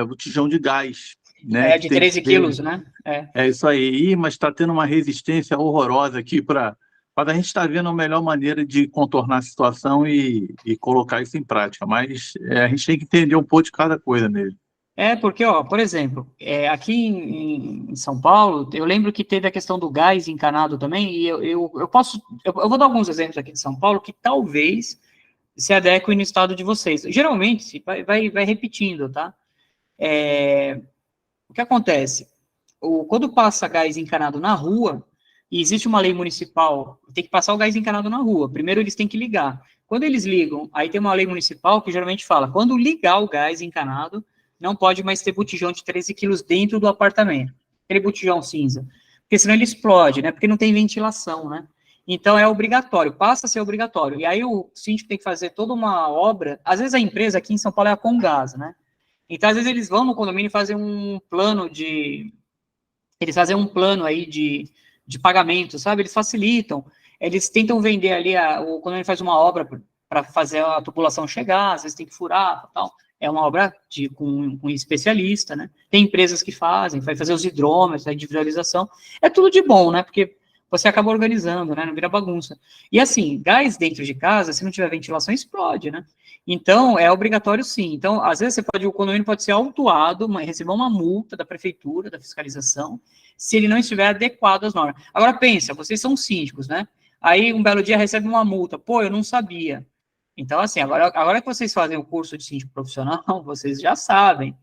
Speaker 4: botijão de gás. Né?
Speaker 1: De 13 quilos, né?
Speaker 4: É isso aí, mas está tendo uma resistência horrorosa aqui para a gente estar vendo a melhor maneira de contornar a situação e colocar isso em prática, mas a gente tem que entender um pouco de cada coisa mesmo.
Speaker 1: Porque, ó, por exemplo, aqui em São Paulo, eu lembro que teve a questão do gás encanado também, e eu vou dar alguns exemplos aqui de São Paulo que talvez se adequem no estado de vocês. Geralmente, vai repetindo, tá? O que acontece? Quando passa gás encanado na rua, e existe uma lei municipal, tem que passar o gás encanado na rua. Primeiro eles têm que ligar. Quando eles ligam, aí tem uma lei municipal que geralmente fala, quando ligar o gás encanado, não pode mais ter botijão de 13 quilos dentro do apartamento. Aquele botijão cinza. Porque senão ele explode, né? Porque não tem ventilação, né? Então, é obrigatório, passa a ser obrigatório. E aí o síndico tem que fazer toda uma obra. Às vezes a empresa aqui em São Paulo é a Comgás, né? Então, às vezes eles vão no condomínio e fazem um plano aí de pagamento, sabe? Eles facilitam. Eles tentam vender ali, o condomínio faz uma obra para fazer a tubulação chegar, às vezes tem que furar e tal. É uma obra com um especialista, né? Tem empresas que fazem, vai fazer os hidrômetros, a individualização. É tudo de bom, né? Porque você acaba organizando, né? Não vira bagunça. E assim, gás dentro de casa, se não tiver ventilação, explode, né? Então, é obrigatório sim. Então, às vezes o condomínio pode ser autuado, receber uma multa da prefeitura, da fiscalização, se ele não estiver adequado às normas. Agora, pensa, vocês são síndicos, né? Aí, um belo dia, recebe uma multa. Pô, eu não sabia. Então, assim, agora que vocês fazem o curso de síndico profissional, vocês já sabem.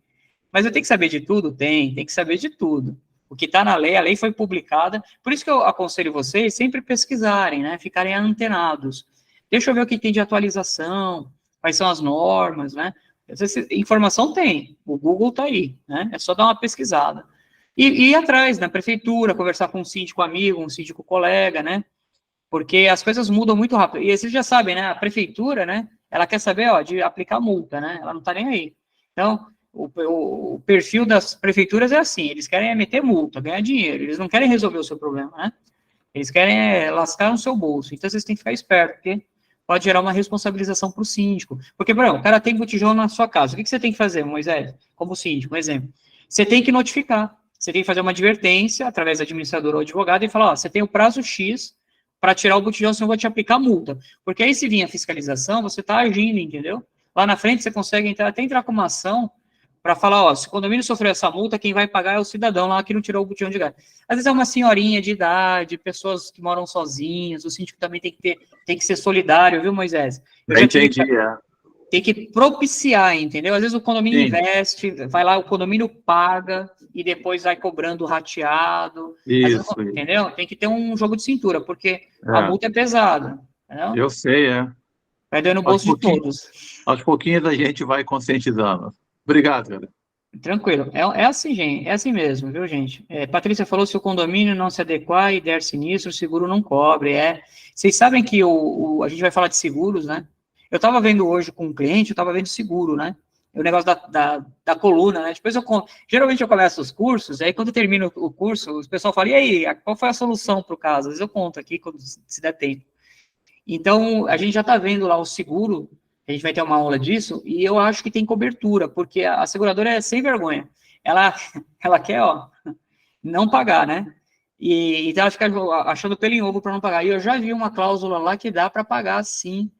Speaker 1: Mas eu tenho que saber de tudo? Tem que saber de tudo. O que está na lei, a lei foi publicada. Por isso que eu aconselho vocês sempre pesquisarem, né? Ficarem antenados. Deixa eu ver o que tem de atualização, quais são as normas, né? Informação tem, o Google está aí, né? É só dar uma pesquisada. E ir atrás, na prefeitura, conversar com um síndico amigo, um síndico colega, né? Porque as coisas mudam muito rápido. E vocês já sabem, né? A prefeitura, né? Ela quer saber, ó, de aplicar multa, né? Ela não está nem aí. Então, o perfil das prefeituras é assim, eles querem meter multa, ganhar dinheiro, eles não querem resolver o seu problema, né? Eles querem lascar no seu bolso. Então, vocês têm que ficar espertos, porque pode gerar uma responsabilização para o síndico. Porque, por exemplo, o cara tem botijão na sua casa. O que você tem que fazer, Moisés? Como síndico, um exemplo. Você tem que notificar. Você tem que fazer uma advertência, através do administrador ou advogado, e falar, ó, você tem o prazo X para tirar o botijão, senão eu vou te aplicar multa. Porque aí, se vir a fiscalização, você está agindo, entendeu? Lá na frente, você consegue até entrar com uma ação para falar, ó, se o condomínio sofreu essa multa, quem vai pagar é o cidadão lá que não tirou o botijão de gás. Às vezes é uma senhorinha de idade, pessoas que moram sozinhas, o síndico também tem que ser solidário, viu, Moisés?
Speaker 4: Entendi,
Speaker 1: Tem que propiciar, entendeu? Às vezes o condomínio
Speaker 4: Sim.
Speaker 1: investe, vai lá, o condomínio paga, e depois vai cobrando rateado.
Speaker 4: Isso.
Speaker 1: Entendeu? Tem que ter um jogo de cintura, porque a multa é pesada. Entendeu?
Speaker 4: Eu sei,
Speaker 1: Vai dando no bolso de todos.
Speaker 4: Aos pouquinhos a gente vai conscientizando. Obrigado, cara.
Speaker 1: Tranquilo. É assim, gente. É assim mesmo, viu, gente? Patrícia falou, se o condomínio não se adequar e der sinistro, o seguro não cobre. Vocês sabem que a gente vai falar de seguros, né? Eu estava vendo hoje com um cliente, eu estava vendo seguro, né? O negócio da coluna, né? Depois geralmente eu começo os cursos, aí quando eu termino o curso, o pessoal fala, e aí, qual foi a solução para o caso? Às vezes eu conto aqui, quando se der tempo. Então, a gente já está vendo lá o seguro, a gente vai ter uma aula disso, e eu acho que tem cobertura, porque a seguradora é sem vergonha. Ela quer, ó, não pagar, né? E então ela fica achando pelo em ovo para não pagar. E eu já vi uma cláusula lá que dá para pagar, sim.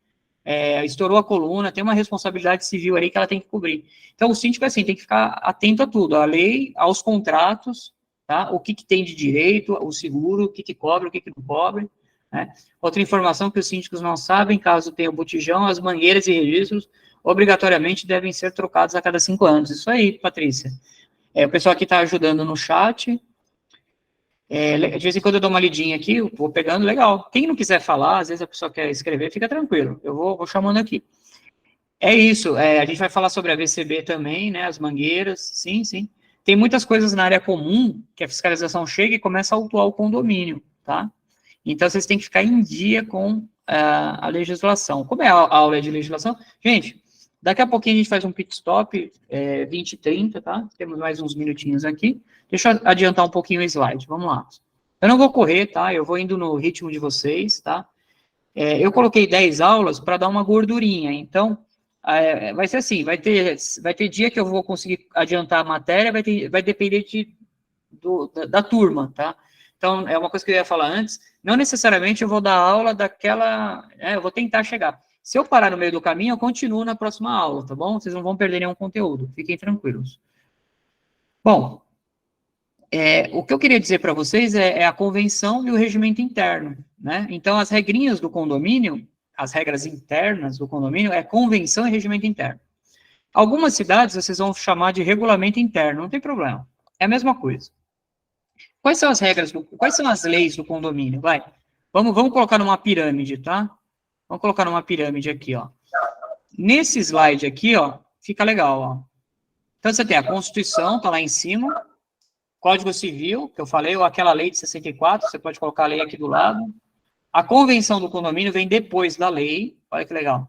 Speaker 1: Estourou a coluna, tem uma responsabilidade civil aí que ela tem que cobrir. Então, o síndico, assim, tem que ficar atento a tudo, à lei, aos contratos, tá? O que tem de direito, o seguro, o que cobre, o que não cobre, né? Outra informação que os síndicos não sabem, caso tenha o botijão, as mangueiras e registros, obrigatoriamente devem ser trocados a cada 5 anos. Isso aí, Patrícia. O pessoal aqui está ajudando no chat. De vez em quando eu dou uma lidinha aqui, eu vou pegando, legal. Quem não quiser falar, às vezes a pessoa quer escrever, fica tranquilo. Eu vou chamando aqui. É isso, a gente vai falar sobre a VCB também, né, as mangueiras, sim. Tem muitas coisas na área comum que a fiscalização chega e começa a autuar o condomínio, tá? Então, vocês têm que ficar em dia com a legislação. Como é a aula de legislação? Gente, daqui a pouquinho a gente faz um pit stop, 20 e 30, tá? Temos mais uns minutinhos aqui. Deixa eu adiantar um pouquinho o slide, vamos lá. Eu não vou correr, tá? Eu vou indo no ritmo de vocês, tá? Eu coloquei 10 aulas para dar uma gordurinha, então, vai ser assim, vai ter dia que eu vou conseguir adiantar a matéria, vai depender da turma, tá? Então, é uma coisa que eu ia falar antes, não necessariamente eu vou dar aula daquela, eu vou tentar chegar. Se eu parar no meio do caminho, eu continuo na próxima aula, tá bom? Vocês não vão perder nenhum conteúdo, fiquem tranquilos. Bom, o que eu queria dizer para vocês é a convenção e o regimento interno, né? Então, as regrinhas do condomínio, as regras internas do condomínio, é convenção e regimento interno. Algumas cidades vocês vão chamar de regulamento interno, não tem problema, é a mesma coisa. Quais são as regras, quais são as leis do condomínio? Vamos colocar numa pirâmide, tá? Vamos colocar numa pirâmide aqui, ó. Nesse slide aqui, ó, fica legal, ó. Então, você tem a Constituição, tá lá em cima, Código Civil, que eu falei, ou aquela lei de 64, você pode colocar a lei aqui do lado. A convenção do condomínio vem depois da lei, olha que legal.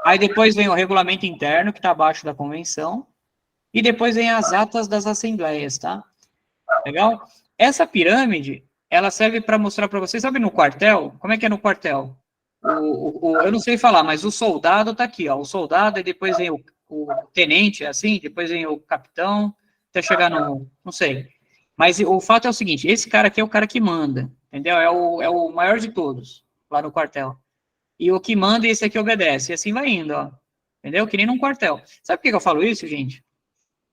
Speaker 1: Aí depois vem o regulamento interno, que está abaixo da convenção, e depois vem as atas das assembleias, tá? Legal? Essa pirâmide, ela serve para mostrar para vocês, sabe no quartel? Como é que é no quartel? Eu não sei falar, mas o soldado está aqui, ó. O soldado, e depois vem o tenente, assim, depois vem o capitão, até chegar no... não sei. Mas o fato é o seguinte, esse cara aqui é o cara que manda, entendeu? É o maior de todos, lá no quartel. E o que manda, esse aqui obedece. E assim vai indo, ó. Entendeu? Que nem num quartel. Sabe por que eu falo isso, gente?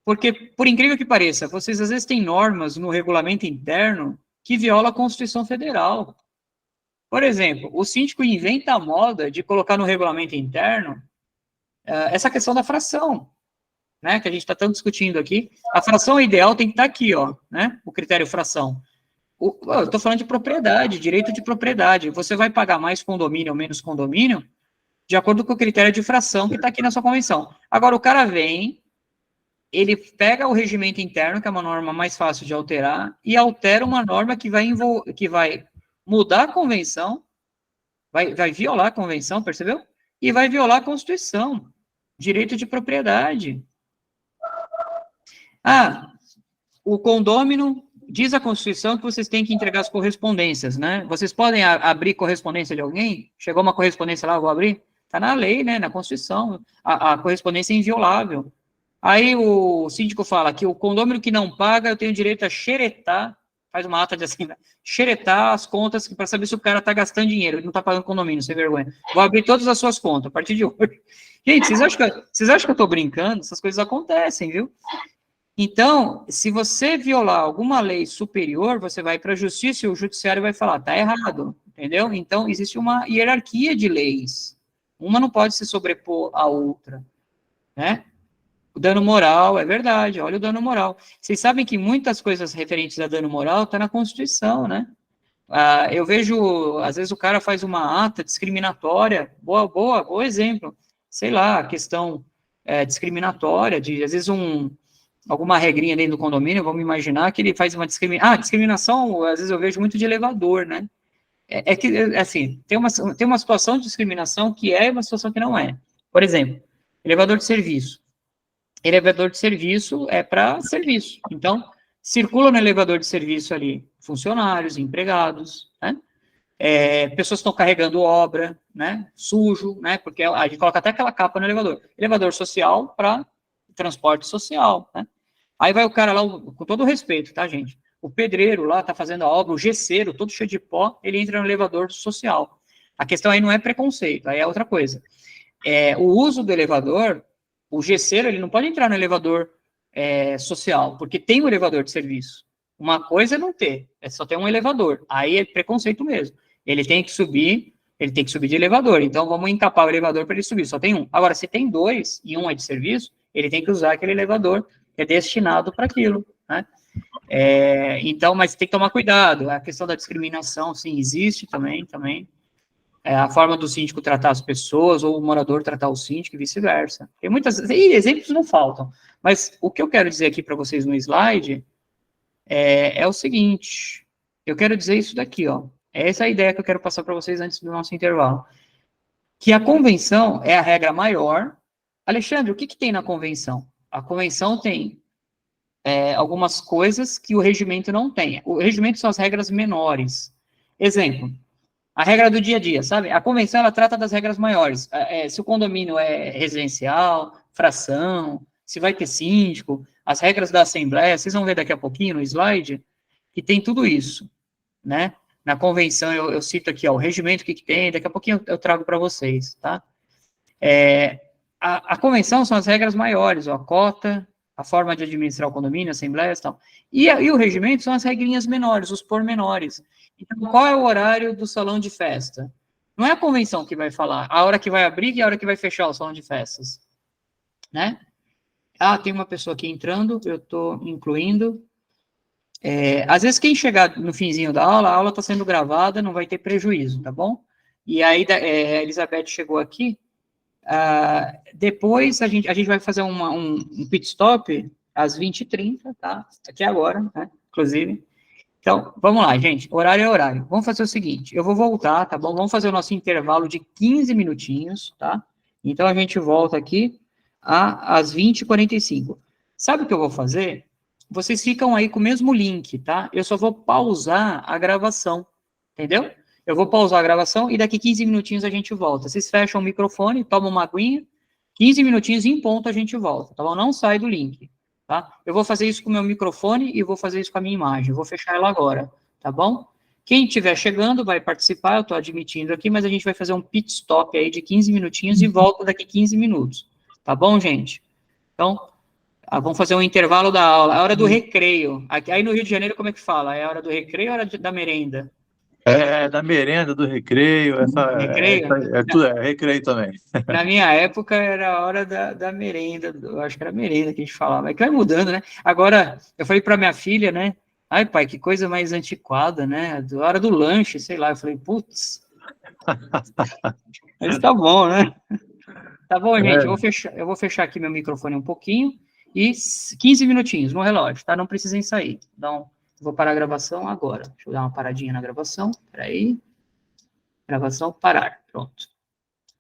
Speaker 1: Porque, por incrível que pareça, vocês às vezes têm normas no regulamento interno que violam a Constituição Federal. Por exemplo, o síndico inventa a moda de colocar no regulamento interno essa questão da fração, né, que a gente está tanto discutindo aqui. A fração ideal tem que estar aqui, ó, né, o critério fração. Eu estou falando de propriedade, direito de propriedade. Você vai pagar mais condomínio ou menos condomínio de acordo com o critério de fração que está aqui na sua convenção. Agora, o cara vem, ele pega o regimento interno, que é uma norma mais fácil de alterar, e altera uma norma que vai mudar a convenção, vai violar a convenção, percebeu? E vai violar a Constituição, direito de propriedade. O condômino diz a Constituição que vocês têm que entregar as correspondências, né? Vocês podem abrir correspondência de alguém? Chegou uma correspondência lá, eu vou abrir? Está na lei, né? Na Constituição. A correspondência é inviolável. Aí o síndico fala que o condômino que não paga, eu tenho direito a xeretar, faz uma ata de assim, xeretar as contas para saber se o cara está gastando dinheiro, ele não está pagando condomínio, sem vergonha. Vou abrir todas as suas contas a partir de hoje. Gente, vocês acham que eu estou brincando? Essas coisas acontecem, viu? Então, se você violar alguma lei superior, você vai para a justiça e o judiciário vai falar, tá errado, entendeu? Então, existe uma hierarquia de leis. Uma não pode se sobrepor à outra, né? O dano moral, é verdade, olha o dano moral. Vocês sabem que muitas coisas referentes a dano moral tá na Constituição, né? Eu vejo, às vezes o cara faz uma ata discriminatória, bom exemplo. Sei lá, a questão discriminatória, de, às vezes, alguma regrinha dentro do condomínio, vamos imaginar que ele faz uma discriminação, às vezes eu vejo muito de elevador, né? Que, assim, tem uma situação de discriminação que é uma situação que não é. Por exemplo, elevador de serviço. Elevador de serviço é para serviço. Então, circula no elevador de serviço ali funcionários, empregados, né? Pessoas que estão carregando obra, né? Sujo, né? Porque a gente coloca até aquela capa no elevador. Elevador social para transporte social, né? Aí vai o cara lá, com todo o respeito, tá, gente? O pedreiro lá tá fazendo a obra, o gesseiro, todo cheio de pó, ele entra no elevador social. A questão aí não é preconceito, aí é outra coisa. O uso do elevador, o gesseiro, ele não pode entrar no elevador social, porque tem um elevador de serviço. Uma coisa é não ter, só ter um elevador. Aí é preconceito mesmo. Ele tem que subir de elevador. Então, vamos encapar o elevador para ele subir, só tem um. Agora, se tem dois e um é de serviço, ele tem que usar aquele elevador que é destinado para aquilo, né? Então, mas tem que tomar cuidado. A questão da discriminação, sim, existe também. A forma do síndico tratar as pessoas, ou o morador tratar o síndico e vice-versa. Tem exemplos não faltam. Mas o que eu quero dizer aqui para vocês no slide é o seguinte. Eu quero dizer isso daqui, ó. Essa é a ideia que eu quero passar para vocês antes do nosso intervalo. Que a convenção é a regra maior. Alexandre, o que tem na convenção? A convenção tem algumas coisas que o regimento não tem. O regimento são as regras menores. Exemplo, a regra do dia a dia, sabe? A convenção, ela trata das regras maiores. Se o condomínio é residencial, fração, se vai ter síndico, as regras da assembleia, vocês vão ver daqui a pouquinho no slide, que tem tudo isso, né? Na convenção, eu cito aqui, ó, o regimento que tem, daqui a pouquinho eu trago para vocês, tá? A convenção são as regras maiores, ó, a cota, a forma de administrar o condomínio, assembleias e tal. E o regimento são as regrinhas menores, os pormenores. Então, qual é o horário do salão de festa? Não é a convenção que vai falar a hora que vai abrir e a hora que vai fechar o salão de festas, né? Tem uma pessoa aqui entrando, eu estou incluindo. Às vezes, quem chegar no finzinho da aula, a aula está sendo gravada, não vai ter prejuízo, tá bom? E aí, a Elizabeth chegou aqui. Depois, a gente vai fazer um pit stop às 20h30, tá? Aqui agora, né? Inclusive. Então, vamos lá, gente. Horário é horário. Vamos fazer o seguinte, eu vou voltar, tá bom? Vamos fazer o nosso intervalo de 15 minutinhos, tá? Então, a gente volta aqui às 20h45. Sabe o que eu vou fazer? Vocês ficam aí com o mesmo link, tá? Eu só vou pausar a gravação, entendeu? Eu vou pausar a gravação e daqui 15 minutinhos a gente volta. Vocês fecham o microfone, tomam uma aguinha, 15 minutinhos em ponto a gente volta, tá bom? Não sai do link, tá? Eu vou fazer isso com o meu microfone e vou fazer isso com a minha imagem. Eu vou fechar ela agora, tá bom? Quem estiver chegando vai participar, eu estou admitindo aqui, mas a gente vai fazer um pit stop aí de 15 minutinhos e volta daqui 15 minutos. Tá bom, gente? Então, vamos fazer um intervalo da aula. A hora do recreio. Aí no Rio de Janeiro, como é que fala? É a hora do recreio ou a hora da merenda?
Speaker 4: Da merenda, do recreio.
Speaker 1: Recreio?
Speaker 4: Recreio também.
Speaker 1: Na minha época, era a hora da merenda. Eu acho que era merenda que a gente falava. É que vai mudando, né? Agora, eu falei para minha filha, né? Ai, pai, que coisa mais antiquada, né? A hora do lanche, sei lá. Eu falei, putz. Mas tá bom, né? Tá bom, gente, eu vou fechar aqui meu microfone um pouquinho e 15 minutinhos no relógio, tá? Não precisem sair. Então, vou parar a gravação agora. Deixa eu dar uma paradinha na gravação. Peraí. Gravação, parar. Pronto.